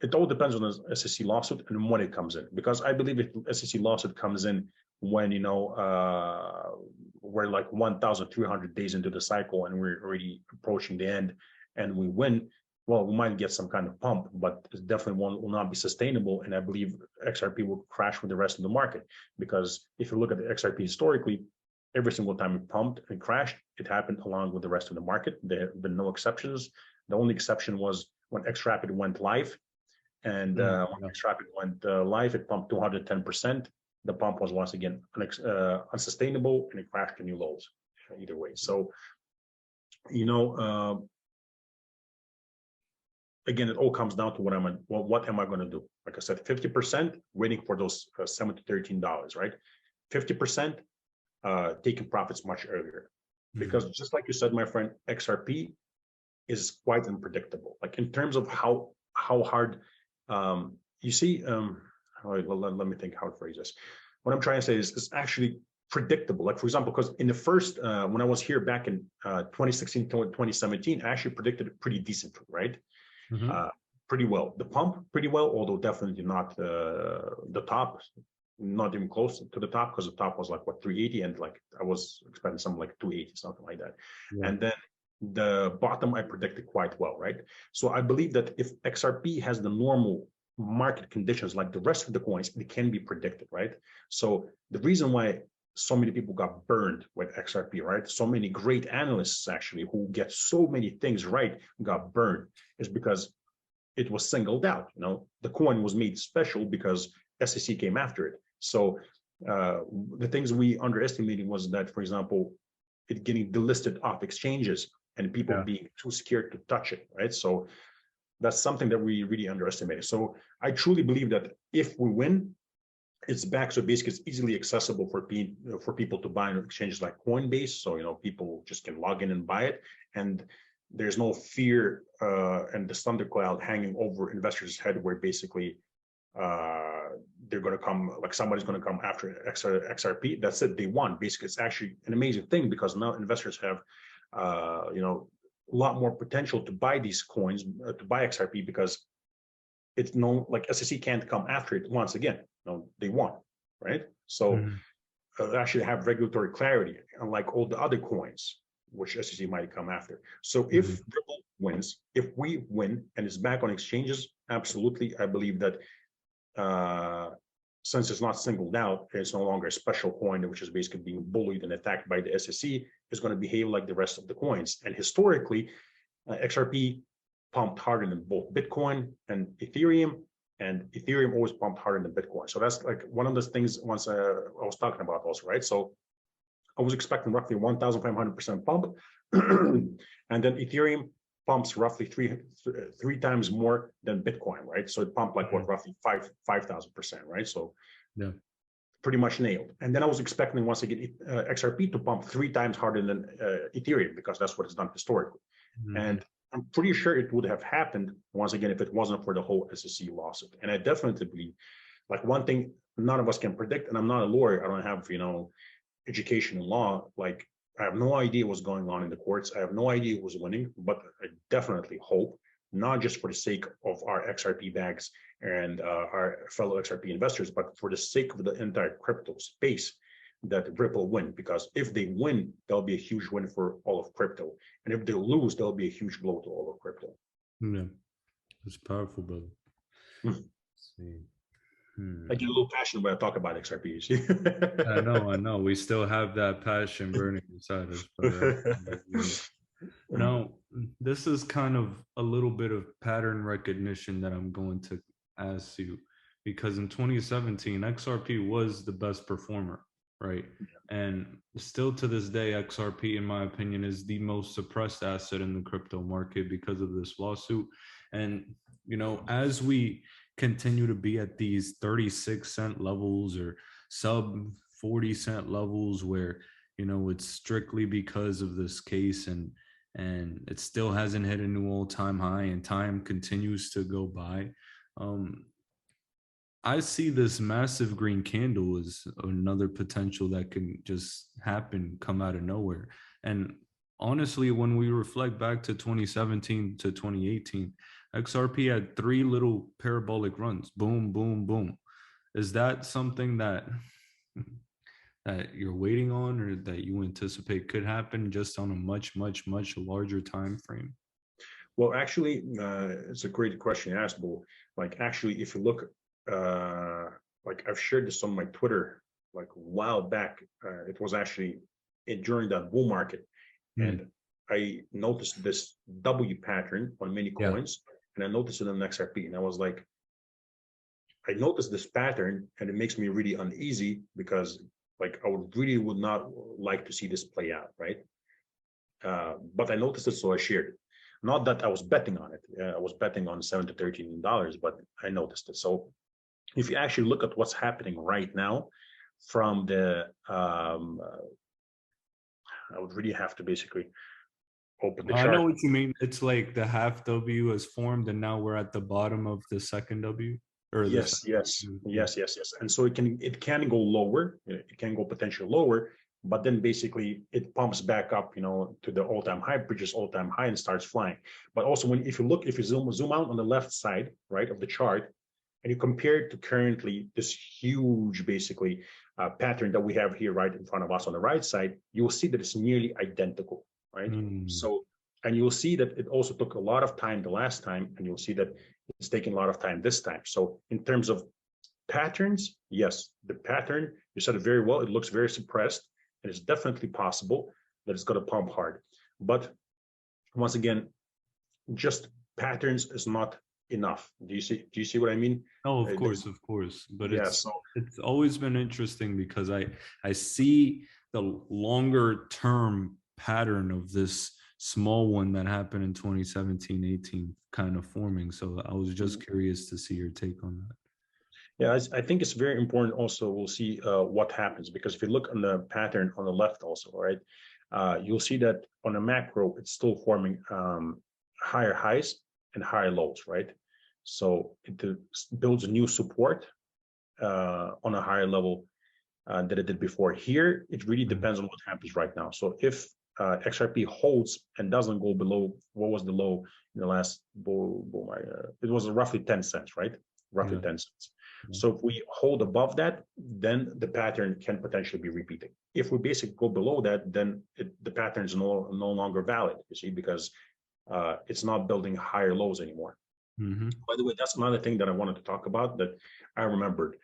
it all depends on the SEC lawsuit and when it comes in, because I believe if the SEC lawsuit comes in when we're like 1,300 days into the cycle and we're already approaching the end and we win, well, we might get some kind of pump, but it definitely will not be sustainable. And I believe XRP will crash with the rest of the market, because if you look at the XRP historically, every single time it pumped and crashed, it happened along with the rest of the market. There have been no exceptions. The only exception was when XRapid went live. And when XRapid went live, it pumped 210%. The pump was once again unsustainable, and it crashed to new lows either way. So, again, it all comes down to what am I going to do? Like I said, 50% waiting for those $7 to $13, right? 50% taking profits much earlier, because just like you said, my friend, XRP is quite unpredictable. Like in terms of how hard, you see, let me think how to phrase this. What I'm trying to say is it's actually predictable. Like for example, because in the first, when I was here back in 2016 to 2017, I actually predicted it pretty decently, right? Pretty well. The pump pretty well, although definitely not the top, not even close to the top, because the top was like what, 380, and like I was expecting something like 280, something like that. Yeah. And then the bottom I predicted quite well, right? So I believe that if XRP has the normal market conditions like the rest of the coins, it can be predicted, right? So the reason why so many people got burned with XRP, right? So many great analysts actually who get so many things right got burned, is because it was singled out. The coin was made special because SEC came after it. So the things we underestimated was that, for example, it getting delisted off exchanges and people being too scared to touch it, right? So that's something that we really underestimated. So I truly believe that if we win, it's back. So basically, it's easily accessible for people to buy on exchanges like Coinbase. So people just can log in and buy it, and there's no fear and the thundercloud hanging over investors' head, where basically they're going to come, like somebody's going to come after XRP. That's it. They won. Basically, it's actually an amazing thing, because now investors have a lot more potential to buy these coins, to buy XRP, because it's no, like SEC can't come after it once again. They won, right? So actually have regulatory clarity, unlike all the other coins which SEC might come after. So if Ripple wins, if we win and it's back on exchanges, absolutely, I believe that since it's not singled out, it's no longer a special coin, which is basically being bullied and attacked by the SEC, is going to behave like the rest of the coins. And historically, XRP pumped harder than both Bitcoin and Ethereum always pumped harder than Bitcoin. So that's like one of the things once I was talking about also, right? So I was expecting roughly 1,500% pump, and then Ethereum pumps roughly three times more than Bitcoin, right? So it pumped like what, roughly 5,000%, right? So yeah, pretty much nailed. And then I was expecting once again XRP to pump 3 times harder than Ethereum, because that's what it's done historically. And I'm pretty sure it would have happened once again if it wasn't for the whole SEC lawsuit. And I definitely believe, like, one thing none of us can predict, and I'm not a lawyer, I don't have education in law, like I have no idea what's going on in the courts. I have no idea who's winning, but I definitely hope, not just for the sake of our XRP bags and our fellow XRP investors, but for the sake of the entire crypto space, that Ripple win. Because if they win, that'll be a huge win for all of crypto. And if they lose, that'll be a huge blow to all of crypto. Yeah, it's powerful, brother. Let's see. I get a little passionate when I talk about XRPs. I know. We still have that passion burning inside us. Now, this is kind of a little bit of pattern recognition that I'm going to ask you, because in 2017, XRP was the best performer, right? And still to this day, XRP, in my opinion, is the most suppressed asset in the crypto market because of this lawsuit. And, as we continue to be at these 36-cent levels or sub 40-cent levels, where it's strictly because of this case, and and it still hasn't hit a new all-time high, and time continues to go by. I see this massive green candle as another potential that can just happen, come out of nowhere. And honestly, when we reflect back to 2017 to 2018, XRP had three little parabolic runs, boom, boom, boom. Is that something that you're waiting on, or that you anticipate could happen just on a much, much, much larger time frame? Well, actually, it's a great question you asked, Bo. Like, actually, if you look, like I've shared this on my Twitter, like a while back. It was actually during that bull market, and I noticed this W pattern on many Yeah. coins, and I noticed it on XRP, and I was like, I noticed this pattern, and it makes me really uneasy because, like, I would not like to see this play out, right? But I noticed it, so I shared it. Not that I was betting on it. I was betting on $7 to $13, but I noticed it. So if you actually look at what's happening right now from the, I would really have to basically open the I know chart. what you mean. It's like the half W has formed, and now we're at the bottom of the second W, or the Yes, yes. And so it can go lower. It can go potentially lower, but then basically it pumps back up, to the all-time high, bridges all-time high, and starts flying. But also, if you zoom out on the left side, right, of the chart, and you compare it to currently this huge, basically, pattern that we have here right in front of us on the right side, you will see that it's nearly identical, right? So, and you'll see that it also took a lot of time the last time, and you'll see that it's taking a lot of time this time. So in terms of patterns, yes, the pattern, you said it very well, it looks very suppressed, and it's definitely possible that it's going to pump hard. But once again, just patterns is not enough. Do you see what I mean? Oh, of course. But yeah, so it's always been interesting because I see the longer term pattern of this small one that happened in 2017, 18 kind of forming. So I was just curious to see your take on that. Yeah, I think it's very important also. We'll see what happens, because if you look on the pattern on the left also, right, you'll see that on a macro, it's still forming higher highs and higher lows, right? So it builds a new support on a higher level than it did before. Here, it really depends on what happens right now. So if XRP holds and doesn't go below, what was the low in the last bull market? It was roughly 10 cents, right? Roughly 10 cents. So if we hold above that, then the pattern can potentially be repeating. If we basically go below that, then the pattern is no longer valid, you see, because it's not building higher lows anymore. By the way, that's another thing that I wanted to talk about that I remembered.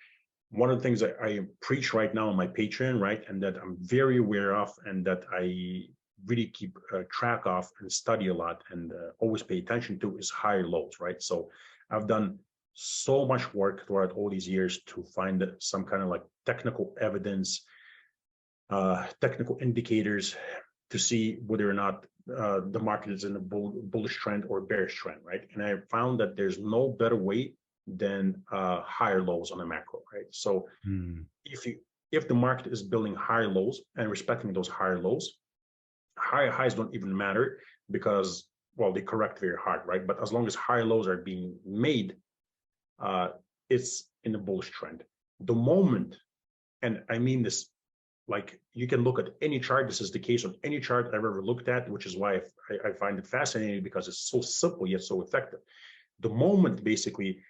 One of the things that I preach right now on my Patreon, right, and that I'm very aware of, and that I really keep track of and study a lot and always pay attention to, is higher lows, right? So I've done so much work throughout all these years to find some kind of like technical evidence, technical indicators to see whether or not the market is in a bullish trend or bearish trend, right? And I found that there's no better way than higher lows on a macro, right? So if the market is building higher lows and respecting those higher lows, higher highs don't even matter, because, well, they correct very hard, right? But as long as higher lows are being made, it's in a bullish trend. The moment, and I mean this, like, you can look at any chart. This is the case on any chart I've ever looked at, which is why I find it fascinating, because it's so simple yet so effective. The moment basically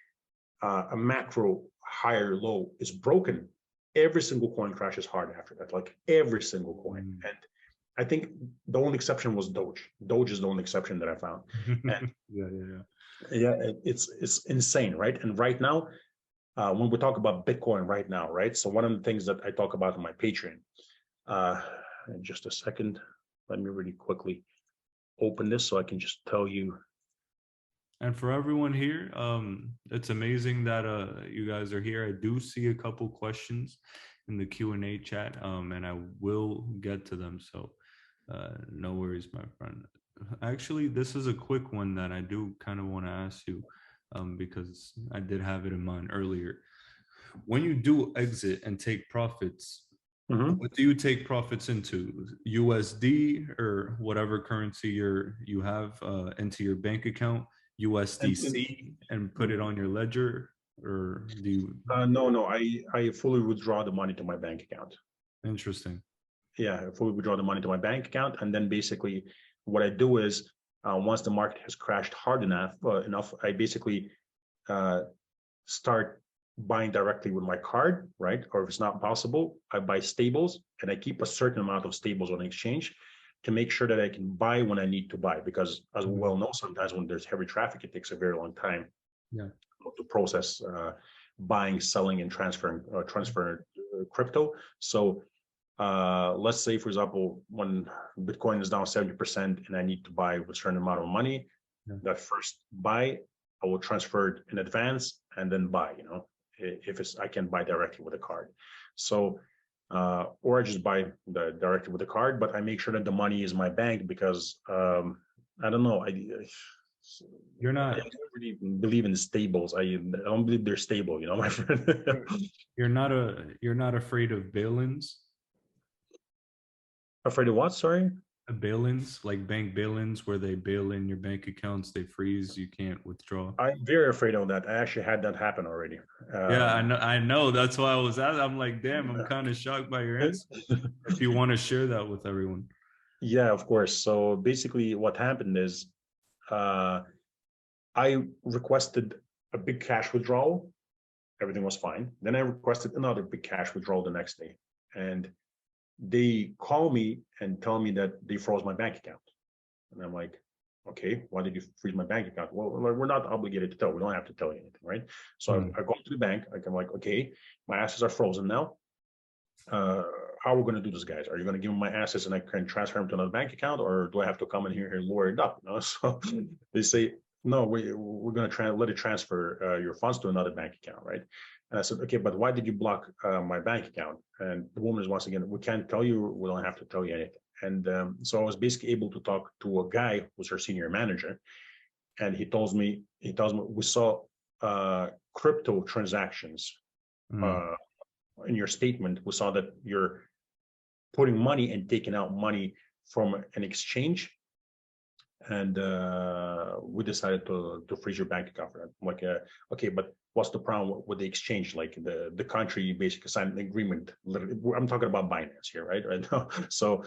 a macro higher low is broken, every single coin crashes hard after that, like every single coin. And I think the only exception was Doge. Doge is the only exception that I found. And yeah, it's insane, right? And right now, when we talk about Bitcoin right now, right? So one of the things that I talk about on my Patreon, in just a second, let me really quickly open this so I can just tell you. And for everyone here, it's amazing that you guys are here. I do see a couple questions in the Q&A chat, and I will get to them. So no worries, my friend. Actually, this is a quick one that I do kind of want to ask you, because I did have it in mind earlier. When you do exit and take profits, Mhm. What do you take profits into? USD or whatever currency you have into your bank account, And USDC, and put it on your ledger, or do you? no, I fully withdraw the money to my bank account. Interesting. Yeah, I fully withdraw the money to my bank account, and then basically what I do is once the market has crashed hard enough, I basically start buying directly with my card, right? Or if it's not possible, I buy stables, and I keep a certain amount of stables on exchange to make sure that I can buy when I need to buy. Because as we well know, sometimes when there's heavy traffic, it takes a very long time Yeah. to process buying, selling, and transferring crypto. So let's say, for example, when Bitcoin is down 70% and I need to buy a certain amount of money, Yeah. that first buy, I will transfer it in advance and then buy, if I can buy directly with a card. So, or I just buy directly with a card, but I make sure that the money is my bank because I don't know. You're I not don't really believe in stables. I don't believe they're stable, my friend. you're not afraid of bail-ins? Afraid of what? Sorry. Bail-ins, like bank bail-ins, where they bail in your bank accounts, they freeze, you can't withdraw. I'm very afraid of that. I actually had that happen already. Yeah, I know. That's why I was at. I'm like, damn, I'm kind of shocked by your answer. If you want to share that with everyone. Yeah, of course. So basically what happened is I requested a big cash withdrawal. Everything was fine. Then I requested another big cash withdrawal the next day. And they call me and tell me that they froze my bank account. And I'm like, okay, why did you freeze my bank account? Well, we're not obligated to tell. We don't have to tell you anything, right? So I go to the bank. I'm like, okay, my assets are frozen now. How are we going to do this, guys? Are you going to give me my assets and I can transfer them to another bank account, or do I have to come in here and lawyer it up? So they say, no, we're going to let it transfer your funds to another bank account, right? And I said, okay, but why did you block my bank account? And the woman is once again, we can't tell you. We don't have to tell you anything. And so I was basically able to talk to a guy who's her senior manager, and he tells me we saw crypto transactions in your statement. We saw that you're putting money and taking out money from an exchange, and we decided to freeze your bank account. I'm like, okay, but what's the problem with the exchange? Like the country basically signed an agreement. I'm talking about Binance here, right now. So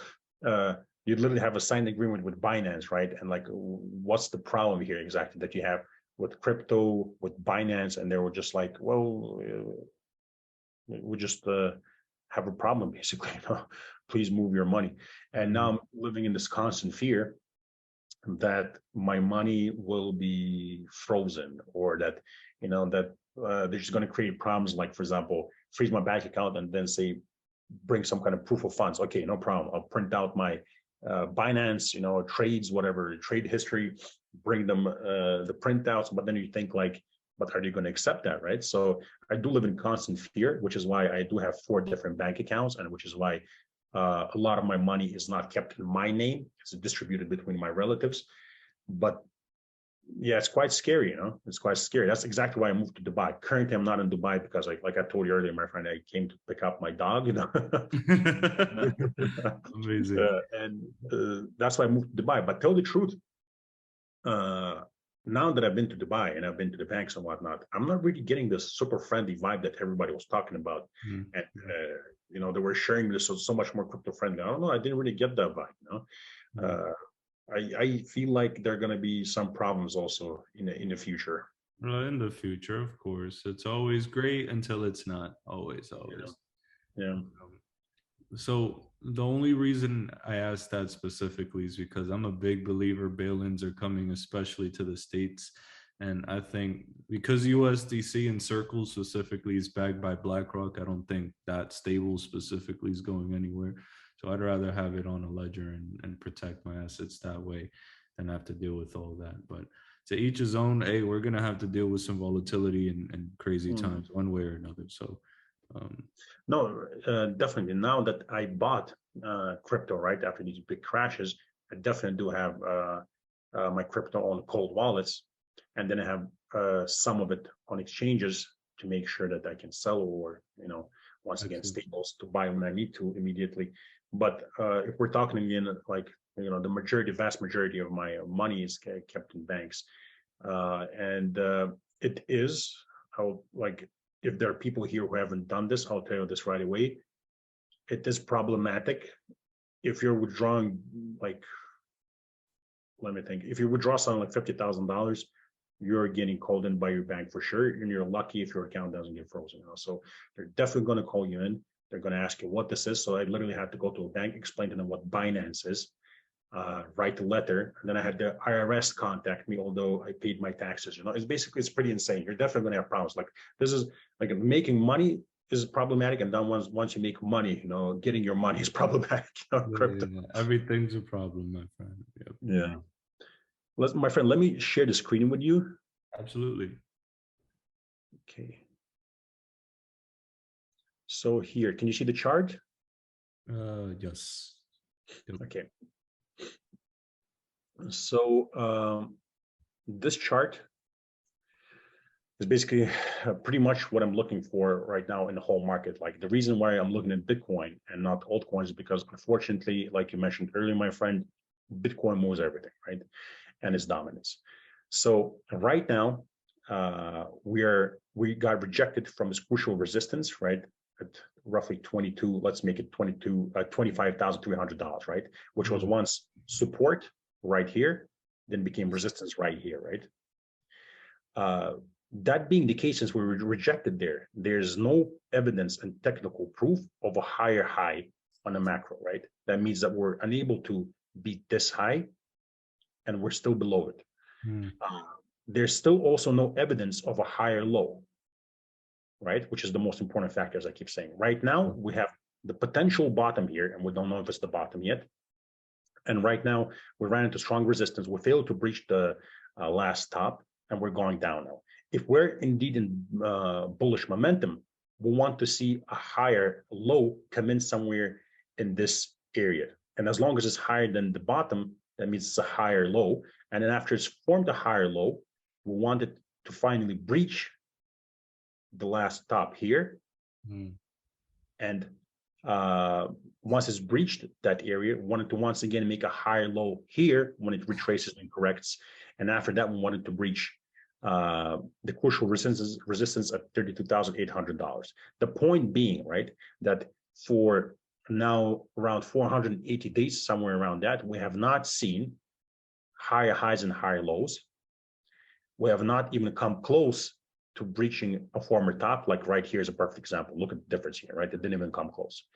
you literally have a signed agreement with Binance, right? And like, what's the problem here exactly that you have with crypto, with Binance? And they were just like, well, we just have a problem, basically. Please move your money. And now I'm living in this constant fear that my money will be frozen, or that they're just going to create problems, like, for example, freeze my bank account and then say bring some kind of proof of funds. Okay, no problem, I'll print out my Binance trades, whatever trade history, bring them the printouts. But then you think like, but are you going to accept that, right? So I do live in constant fear, which is why I do have 4 different bank accounts, and which is why a lot of my money is not kept in my name. It's distributed between my relatives. But yeah, it's quite scary, it's quite scary. That's exactly why I moved to Dubai. Currently, I'm not in Dubai because like I told you earlier, my friend, I came to pick up my dog, Amazing. and that's why I moved to Dubai. But tell the truth, now that I've been to Dubai and I've been to the banks and whatnot, I'm not really getting this super friendly vibe that everybody was talking about. And they were sharing this so much more crypto friendly. I don't know. I didn't really get that vibe. I feel like there are going to be some problems also in the future. In the future, of course, it's always great until it's not. Always. Yeah. So the only reason I asked that specifically is because I'm a big believer bail-ins are coming, especially to the States. And I think because USDC and Circle specifically is backed by BlackRock, I don't think that stable specifically is going anywhere. So I'd rather have it on a ledger and protect my assets that way than have to deal with all that. But to each his own. Hey, we're going to have to deal with some volatility and crazy times one way or another. So no, definitely. Now that I bought crypto right after these big crashes, I definitely do have my crypto on cold wallets, and then I have some of it on exchanges to make sure that I can sell, or once again, Absolutely. stables to buy when I need to immediately. But if we're talking again, like, the vast majority of my money is kept in banks. And it is, like, if there are people here who haven't done this, I'll tell you this right away. It is problematic if you're withdrawing, like, let me think, if you withdraw something like $50,000, you're getting called in by your bank for sure, and you're lucky if your account doesn't get frozen. So they're definitely going to call you in. They're going to ask you what this is. So I literally had to go to a bank, explain to them what Binance is, write a letter, and then I had the IRS contact me, although I paid my taxes. It's pretty insane. You're definitely going to have problems. Like, this is like, making money is problematic, and then once you make money, getting your money is problematic. Crypto. Yeah, everything's a problem, my friend. Yep. Yeah. My friend, let me share the screen with you. Absolutely. Okay. So here, can you see the chart? Yes. Yep. Okay. So this chart is basically pretty much what I'm looking for right now in the whole market. Like, the reason why I'm looking at Bitcoin and not altcoins is because, unfortunately, like you mentioned earlier, my friend, Bitcoin moves everything, right? And its dominance. So right now, we got rejected from this crucial resistance, right? At roughly 22, let's make it $25,300, right? Which was once support right here, then became resistance right here, right? That being the case, since we were rejected there, there's no evidence and technical proof of a higher high on the macro, right? That means that we're unable to beat this high, and we're still below it. There's still also no evidence of a higher low, right? Which is the most important factor, as I keep saying. Right now, we have the potential bottom here, and we don't know if it's the bottom yet. And right now, we ran into strong resistance. We failed to breach the last top, and we're going down now. If we're indeed in bullish momentum, we want to see a higher low come in somewhere in this area. And as long as it's higher than the bottom, that means it's a higher low. And then after it's formed a higher low, we want it to finally breach the last top here. And once it's breached that area, we wanted to once again make a higher low here when it retraces and corrects. And after that, we wanted to breach the crucial resistance at $32,800. The point being, right, that for now around 480 days, somewhere around that, we have not seen higher highs and higher lows. We have not even come close to breaching a former top. Like right here is a perfect example. Look at the difference here, right? It didn't even come close.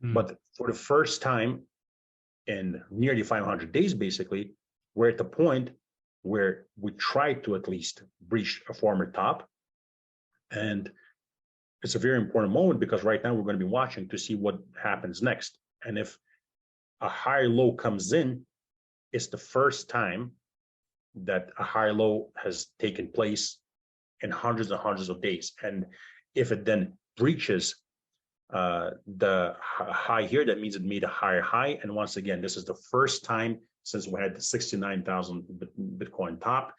But for the first time in nearly 500 days, basically, we're at the point where we try to at least breach a former top. And it's a very important moment, because right now we're going to be watching to see what happens next. And if a higher low comes in, it's the first time that a higher low has taken place in hundreds and hundreds of days. And if it then breaches the high here, that means it made a higher high. And once again, this is the first time since we had the 69,000 Bitcoin top.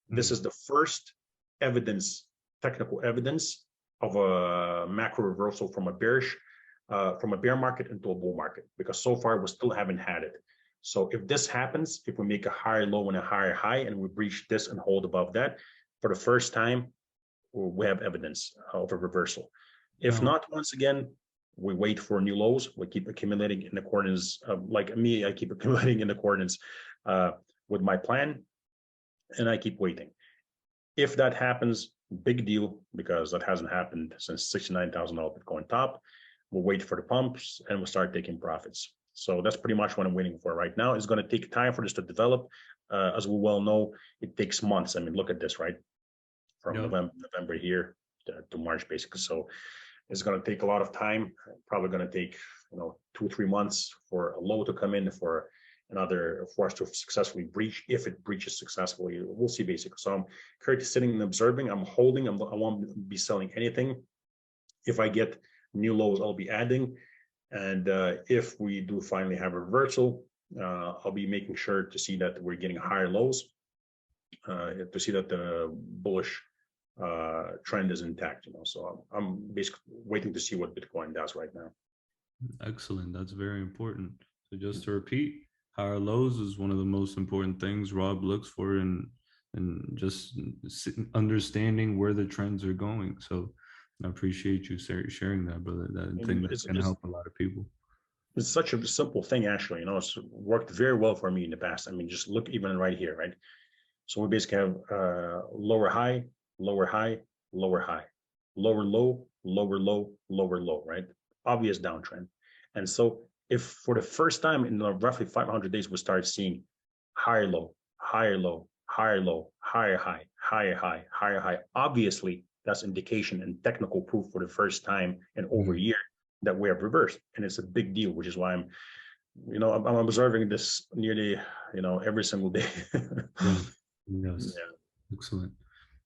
This is the first evidence, technical evidence, of a macro reversal from a bear market into a bull market, because so far we still haven't had it. So if this happens, if we make a higher low and a higher high, and we breach this and hold above that, for the first time, we have evidence of a reversal. If not, once again, we wait for new lows. We keep accumulating in accordance, like me, I keep accumulating in accordance with my plan, and I keep waiting. If that happens, big deal, because that hasn't happened since $69,000 Bitcoin top. We'll wait for the pumps, and we'll start taking profits. So that's pretty much what I'm waiting for right now. It's going to take time for this to develop. As we well know, it takes months. I mean, look at this, right? From November here to March, basically. So it's going to take a lot of time. Probably going to take 2-3 months for a low to come in, for us to successfully breach. If it breaches successfully, we'll see, basically. So I'm currently sitting and observing. I'm holding. I won't be selling anything. If I get new lows, I'll be adding. And if we do finally have a reversal, I'll be making sure to see that we're getting higher lows, to see that the bullish trend is intact, so I'm basically waiting to see what Bitcoin does right now. Excellent. That's very important. So just to repeat, higher lows is one of the most important things Rob looks for in just understanding where the trends are going. So I appreciate you sharing that, brother. That And thing that's going to help a lot of people. it's such a simple thing, actually. It's worked very well for me in the past. I mean, just look even right here, right? So we basically have lower high, lower high, lower high, lower low, lower low, lower low, right? Obvious downtrend. And so if for the first time in roughly 500 days, we start seeing higher low, higher low, higher low, higher high, higher high, higher high, obviously that's indication and technical proof for the first time in over a year that we have reversed. And it's a big deal, which is why I'm observing this nearly, every single day. Right. Yes. Yeah. Excellent.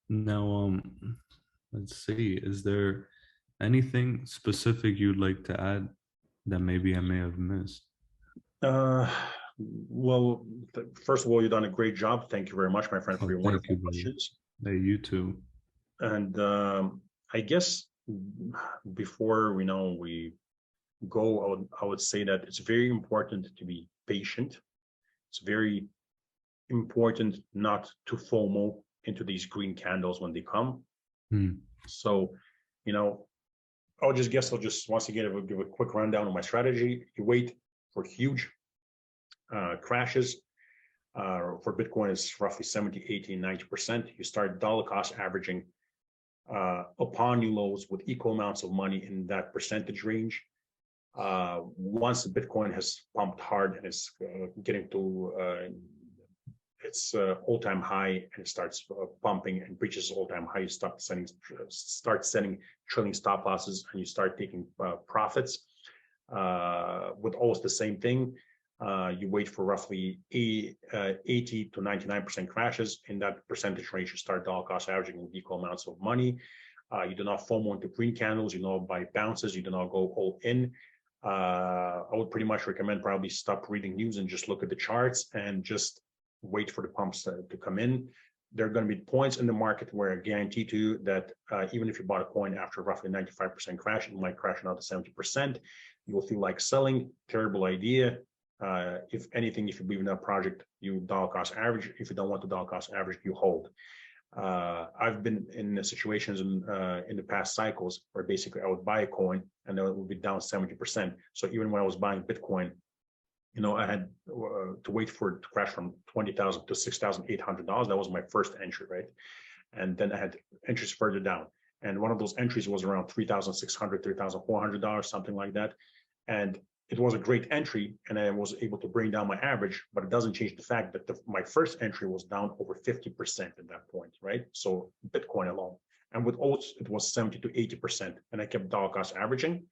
Now, let's see. Is there anything specific you'd like to add that maybe I may have missed? Well, first of all, you've done a great job. Thank you very much, my friend, for your Thank wonderful you, brother. questions. Hey, you too. And I guess before we go, I would say that it's very important to be patient. It's very important not to FOMO into these green candles when they come. So, I'll just once again give a quick rundown of my strategy. You wait for huge crashes. For Bitcoin, it's roughly 70, 80, 90%. You start dollar cost averaging upon new lows with equal amounts of money in that percentage range. Once the Bitcoin has pumped hard and it's getting to its all-time high and it starts pumping and reaches all-time high, you start setting trailing stop losses and you start taking profits with almost the same thing. You wait for roughly 80 to 99% crashes. In that percentage range, you start dollar cost averaging with equal amounts of money. You do not FOMO into green candles. You do not buy bounces. You do not go all in. I would pretty much recommend probably stop reading news and just look at the charts and just wait for the pumps to come in. There are going to be points in the market where I guarantee to you that even if you bought a coin after roughly 95% crash, it might crash another 70%. You will feel like selling. Terrible idea. If anything, if you believe in that project, you dollar cost average. If you don't want the dollar cost average, you hold. I've been in situations in the past cycles where basically I would buy a coin and then it would be down 70%. So even when I was buying Bitcoin, I had to wait for it to crash from $20,000 to $6,800. That was my first entry, right? And then I had entries further down. And one of those entries was around $3,600, $3,400, something like that. And it was a great entry, and I was able to bring down my average, but it doesn't change the fact that my first entry was down over 50% at that point, right? So Bitcoin alone. And with alts, it was 70 to 80%. And I kept dollar cost averaging.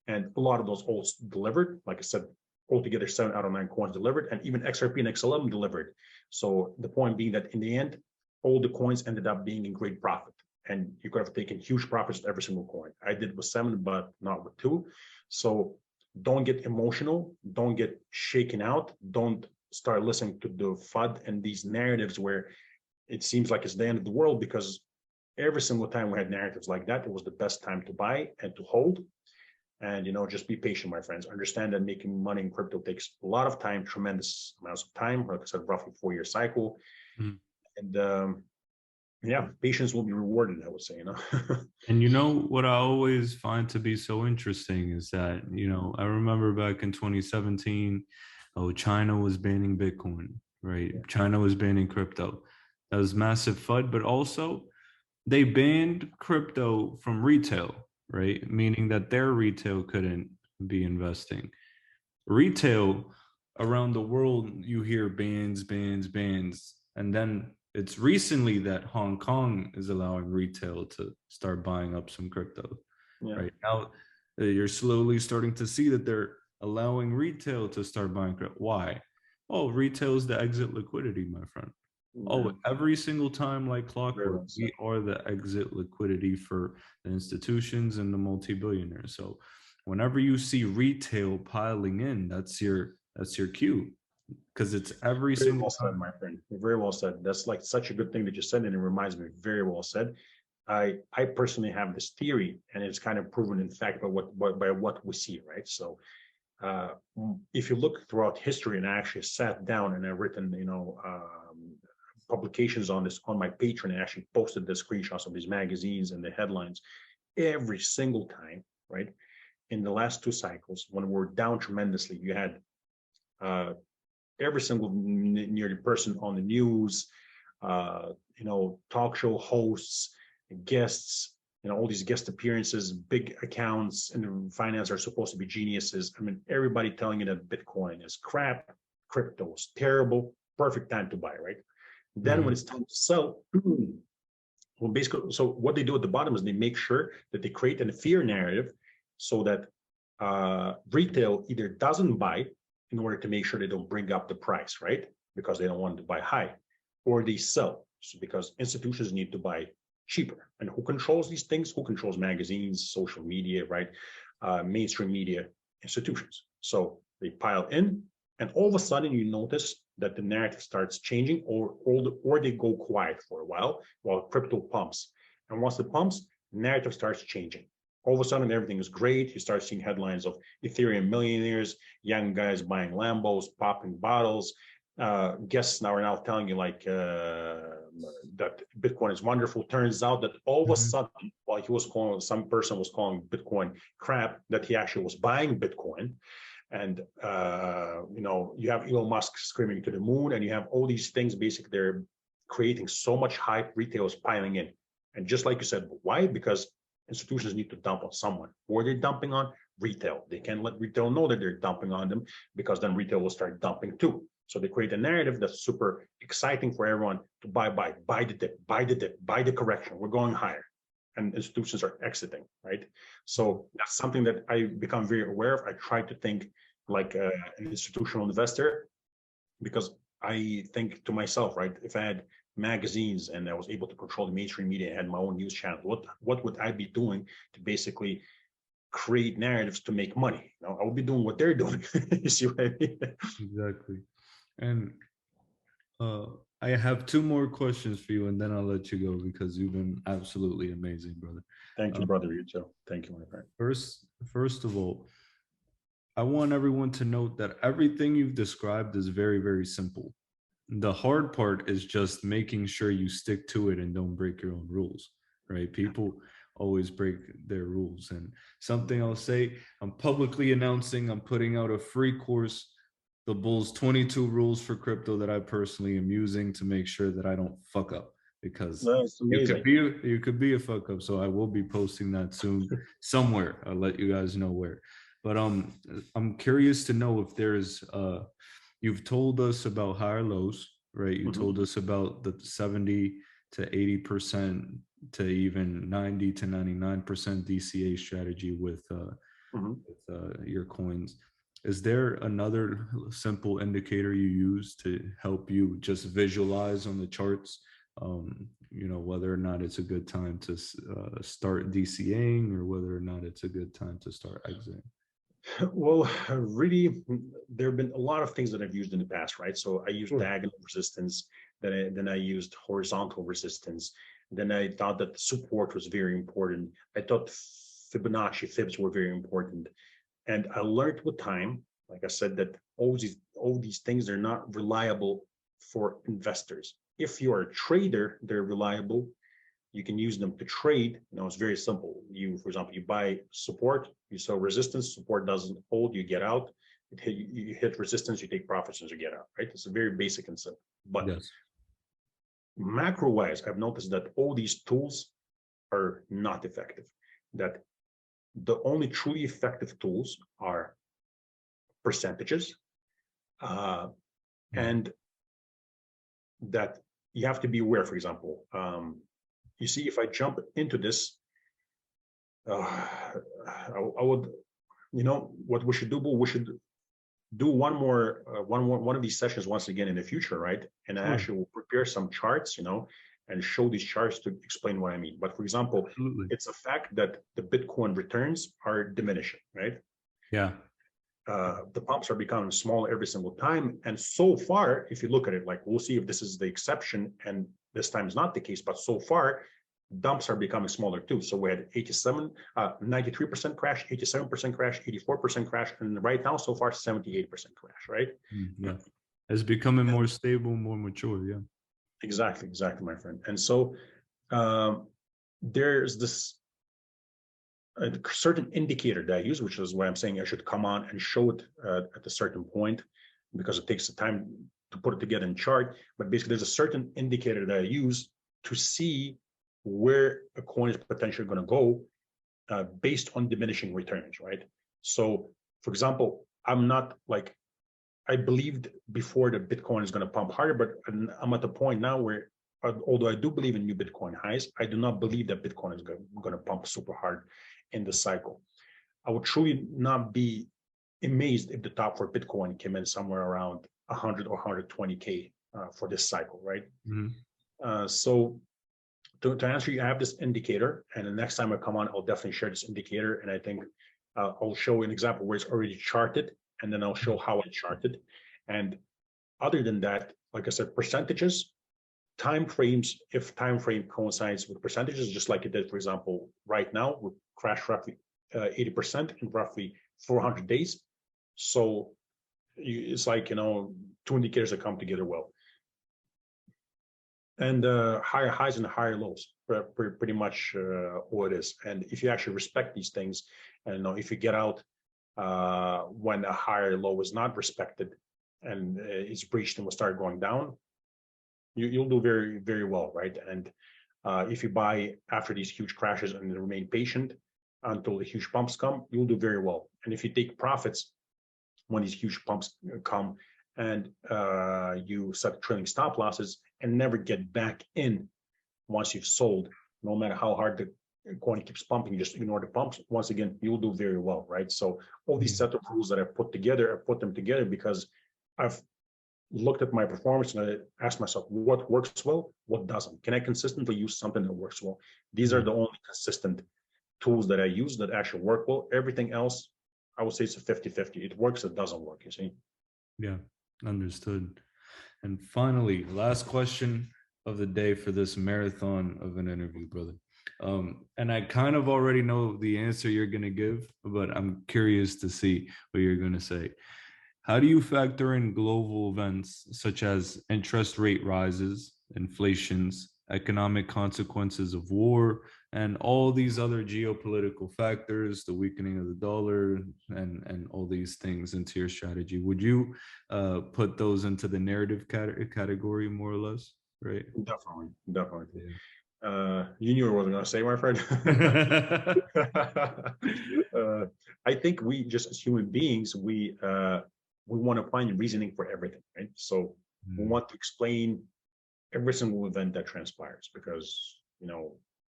And a lot of those alts delivered. Like I said, altogether 7 out of 9 coins delivered, and even XRP and XLM delivered. So the point being that in the end, all the coins ended up being in great profit. And you could have taken huge profits with every single coin. I did with 7, but not with 2. So don't get emotional. Don't get shaken out. Don't start listening to the FUD and these narratives where it seems like it's the end of the world, because every single time we had narratives like that, it was the best time to buy and to hold. And, just be patient, my friends. Understand that making money in crypto takes a lot of time, tremendous amounts of time. Like I said, roughly 4-year cycle. And patience will be rewarded, I would say, And what I always find to be so interesting is that, I remember back in 2017, China was banning Bitcoin, right? Yeah. China was banning crypto. That was massive FUD, but also they banned crypto from retail, right? Meaning that their retail couldn't be investing. Retail around the world, you hear bans. And then it's recently that Hong Kong is allowing retail to start buying up some crypto. Yeah. Right now, you're slowly starting to see that they're allowing retail to start buying crypto. Why? Oh, retail is the exit liquidity, my friend. Yeah. Oh, every single time, like clockwork, we are the exit liquidity for the institutions and the multi-billionaires. So whenever you see retail piling in, that's your cue. Because it's every single time. Very well said, my friend. Very well said. That's like such a good thing that you said, and it reminds me. Very well said. I personally have this theory, and it's kind of proven in fact by what we see, right? So if you look throughout history, and I actually sat down and I've written, publications on this on my Patreon, and actually posted the screenshots of these magazines and the headlines every single time, right? In the last 2 cycles, when we're down tremendously, you had every single nearly person on the news, talk show hosts, guests, all these guest appearances, big accounts in finance are supposed to be geniuses. I mean, everybody telling you that Bitcoin is crap, crypto is terrible, perfect time to buy, right? Then when it's time to sell, well, basically, so what they do at the bottom is they make sure that they create a fear narrative so that retail either doesn't buy in order to make sure they don't bring up the price, right? Because they don't want to buy high, or they sell, so because institutions need to buy cheaper. And who controls these things? Who controls magazines, social media, right? Mainstream media, institutions. So they pile in, and all of a sudden you notice that the narrative starts changing, or they go quiet for a while crypto pumps. And once it pumps, narrative starts changing. All of a sudden, everything is great. You start seeing headlines of Ethereum millionaires, young guys buying Lambos, popping bottles. Guests now are now telling you that Bitcoin is wonderful. Turns out that all of a sudden, while some person was calling Bitcoin crap, that he actually was buying Bitcoin. And you have Elon Musk screaming to the moon, and you have all these things. Basically, they're creating so much hype. Retail is piling in, and just like you said, why? Because institutions need to dump on someone. Who are they dumping on? Retail. They can't let retail know that they're dumping on them, because then retail will start dumping too. So they create a narrative that's super exciting for everyone to buy the dip, buy the correction. We're going higher, and institutions are exiting, right? So that's something that I become very aware of. I try to think like an institutional investor, because I think to myself, right, if I had magazines and I was able to control the mainstream media and had my own news channel, what would I be doing to basically create narratives to make money? I would be doing what they're doing. You see what I mean? Exactly. And I have 2 more questions for you, and then I'll let you go, because you've been absolutely amazing, brother. Thank you, brother. You too. Thank you, my friend. First of all, I want everyone to note that everything you've described is very, very simple. The hard part is just making sure you stick to it and don't break your own rules, right? People always break their rules. And something I'll say, I'm publicly announcing I'm putting out a free course, the Bulls 22 rules for crypto, that I personally am using to make sure that I don't fuck up, because you could be a fuck up. So I will be posting that soon somewhere. I'll let you guys know where. But I'm curious to know if there's you've told us about higher lows, right? You told us about the 70 to 80% to even 90 to 99% DCA strategy with your coins. Is there another simple indicator you use to help you just visualize on the charts, whether or not it's a good time to start DCAing, or whether or not it's a good time to start exiting? Well, really, there have been a lot of things that I've used in the past, right? So I used diagonal resistance, then I used horizontal resistance. Then I thought that support was very important. I thought fibs were very important. And I learned with time, like I said, that all these things are not reliable for investors. If you're a trader, they're reliable. You can use them to trade. It's very simple. For example, you buy support, you sell resistance, support doesn't hold, you get out. You hit resistance, you take profits as you get out, right? It's a very basic and simple. But yes, macro-wise, I've noticed that all these tools are not effective. That the only truly effective tools are percentages, and that you have to be aware. For example, you see, if I jump into this, I would, what we should do. We should do one of these sessions once again in the future, right? And I actually will prepare some charts, and show these charts to explain what I mean. But for example, it's a fact that the Bitcoin returns are diminishing, right? Yeah. The pumps are becoming smaller every single time. And so far, if you look at it, like, we'll see if this is the exception and this time is not the case, but so far, dumps are becoming smaller too. So we had 93% crash, 87% crash, 84% crash, and right now so far 78% crash, right? Yeah, it's becoming more stable, more mature. Yeah, exactly, my friend. And so there's this a certain indicator that I use, which is why I'm saying I should come on and show it at a certain point, because it takes the time to put it together in chart. But basically, there's a certain indicator that I use to see where a coin is potentially going to go based on diminishing returns, right? So, for example, I'm not like, I believed before that Bitcoin is going to pump harder, but I'm at the point now where, although I do believe in new Bitcoin highs, I do not believe that Bitcoin is going to pump super hard in the cycle. I would truly not be amazed if the top for Bitcoin came in somewhere around 100 or 120K for this cycle, right? So to answer you, I have this indicator, and the next time I come on, I'll definitely share this indicator, and I think I'll show an example where it's already charted, and then I'll show how I charted. And other than that, like I said, percentages, time frames, if time frame coincides with percentages, just like it did, for example, right now, we crashed roughly 80% in roughly 400 days. So it's like, two indicators that come together well. And higher highs and higher lows, pretty much what it is. And if you actually respect these things, and if you get out when a higher low is not respected and it's breached and will start going down, you'll do very, very well, right? And if you buy after these huge crashes and remain patient until the huge pumps come, you'll do very well. And if you take profits when these huge pumps come, and you set trailing stop losses and never get back in once you've sold, no matter how hard the coin keeps pumping, you just ignore the pumps. Once again, you'll do very well, right? So all these set of rules that I put them together because I've looked at my performance and I asked myself, what works well, what doesn't? Can I consistently use something that works well? These are the only consistent tools that I use that actually work well. Everything else, I would say it's a 50-50. It works, it doesn't work, you see? Yeah, understood. And finally, last question of the day for this marathon of an interview, brother. And I kind of already know the answer you're going to give, but I'm curious to see what you're going to say. How do you factor in global events such as interest rate rises, inflations, economic consequences of war, and all these other geopolitical factors, the weakening of the dollar, and all these things into your strategy? Would you put those into the narrative category, more or less, right? Definitely. Yeah. You knew what I was going to say, my friend. I think we just, as human beings, we want to find reasoning for everything, right? So we want to explain every single event that transpires because,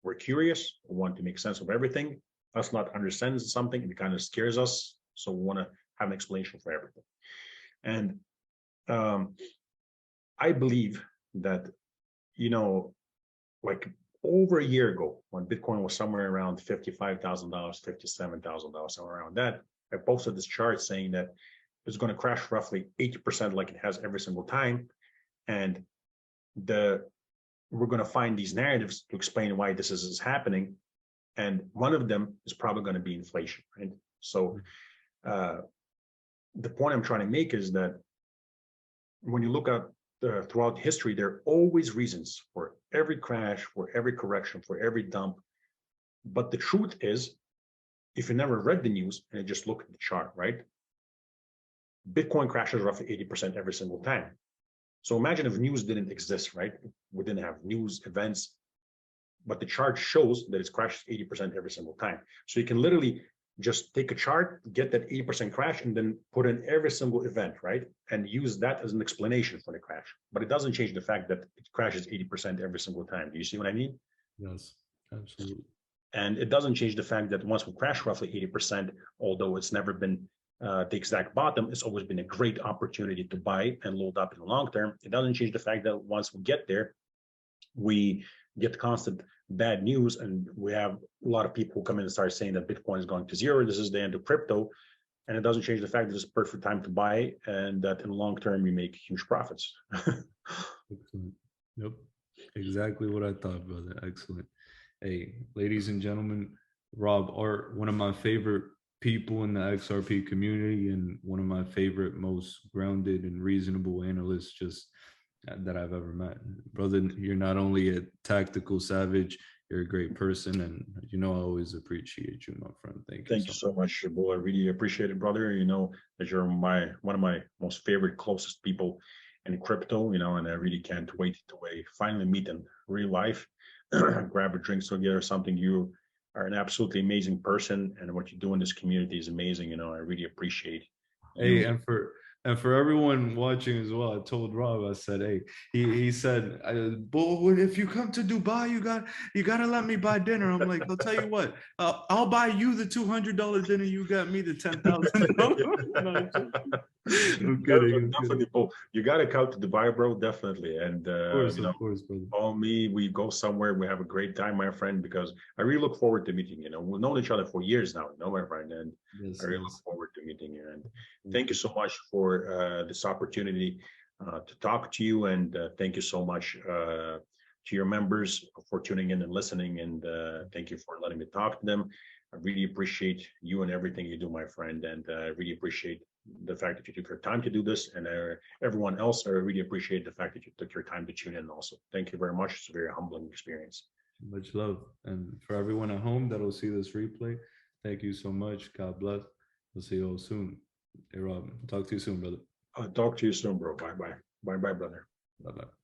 we're curious. We want to make sense of everything. Us not understand something, it kind of scares us. So we want to have an explanation for everything. And I believe that, like over a year ago, when Bitcoin was somewhere around $55,000, $57,000, somewhere around that, I posted this chart saying that it's going to crash roughly 80% like it has every single time. And we're going to find these narratives to explain why this is happening. And one of them is probably going to be inflation, right? So the point I'm trying to make is that when you look at throughout history, there are always reasons for every crash, for every correction, for every dump. But the truth is, if you never read the news and you just look at the chart, right? Bitcoin crashes roughly 80% every single time. So imagine if news didn't exist, right? We didn't have news events, but the chart shows that it's crashed 80% every single time. So you can literally just take a chart, get that 80% crash, and then put in every single event, right? And use that as an explanation for the crash. But it doesn't change the fact that it crashes 80% every single time. Do you see what I mean? Yes, absolutely. And it doesn't change the fact that once we crash roughly 80%, although it's never been the exact bottom, it's always been a great opportunity to buy and load up in the long term. It doesn't change the fact that once we get there, we get constant bad news, and we have a lot of people who come in and start saying that Bitcoin is going to zero. This is the end of crypto. And it doesn't change the fact that it's a perfect time to buy and that in the long term, we make huge profits. Excellent. Yep. Exactly what I thought, brother. Excellent. hey, ladies and gentlemen, Rob Art, one of my favorite people in the XRP community and one of my favorite, most grounded and reasonable analysts just that I've ever met. Brother, you're not only a tactical savage, you're a great person, and you know I always appreciate you, my friend. Thank you Thank you so much, Shaboul. I really appreciate it, brother. You know that you're one of my most favorite, closest people in crypto. You know, and I really can't wait to finally meet in real life, grab a drink together, or something. You are an absolutely amazing person, and what you do in this community is amazing. You know, I really appreciate you. Hey, and for everyone watching as well, I told Rob, I said, hey, he said, but if you come to Dubai, you gotta let me buy dinner. I'm like, I'll tell you what, I'll buy you the $200 dinner. You got me the $10,000. I'm kidding. Definitely, Paul. You got to come to Dubai, bro. Definitely, and you know, Of course, brother. call me. We go somewhere. We have a great time, my friend. Because I really look forward to meeting you. You know, we've known each other for years now. You know, my friend, and Yes, I really look yes. forward to meeting you. And thank you so much for this opportunity to talk to you. And thank you so much to your members for tuning in and listening. And thank you for letting me talk to them. I really appreciate you and everything you do, my friend. And I really appreciate the fact that you took your time to do this. And everyone else, I really appreciate the fact that you took your time to tune in also. Thank you very much. It's a very humbling experience. Much love. And for everyone at home that'll see this replay, thank you so much. God bless. We'll see you all soon. Hey, Rob, talk to you soon, brother. I'll talk to you soon, bro. Bye-bye. Bye-bye, brother. Bye-bye.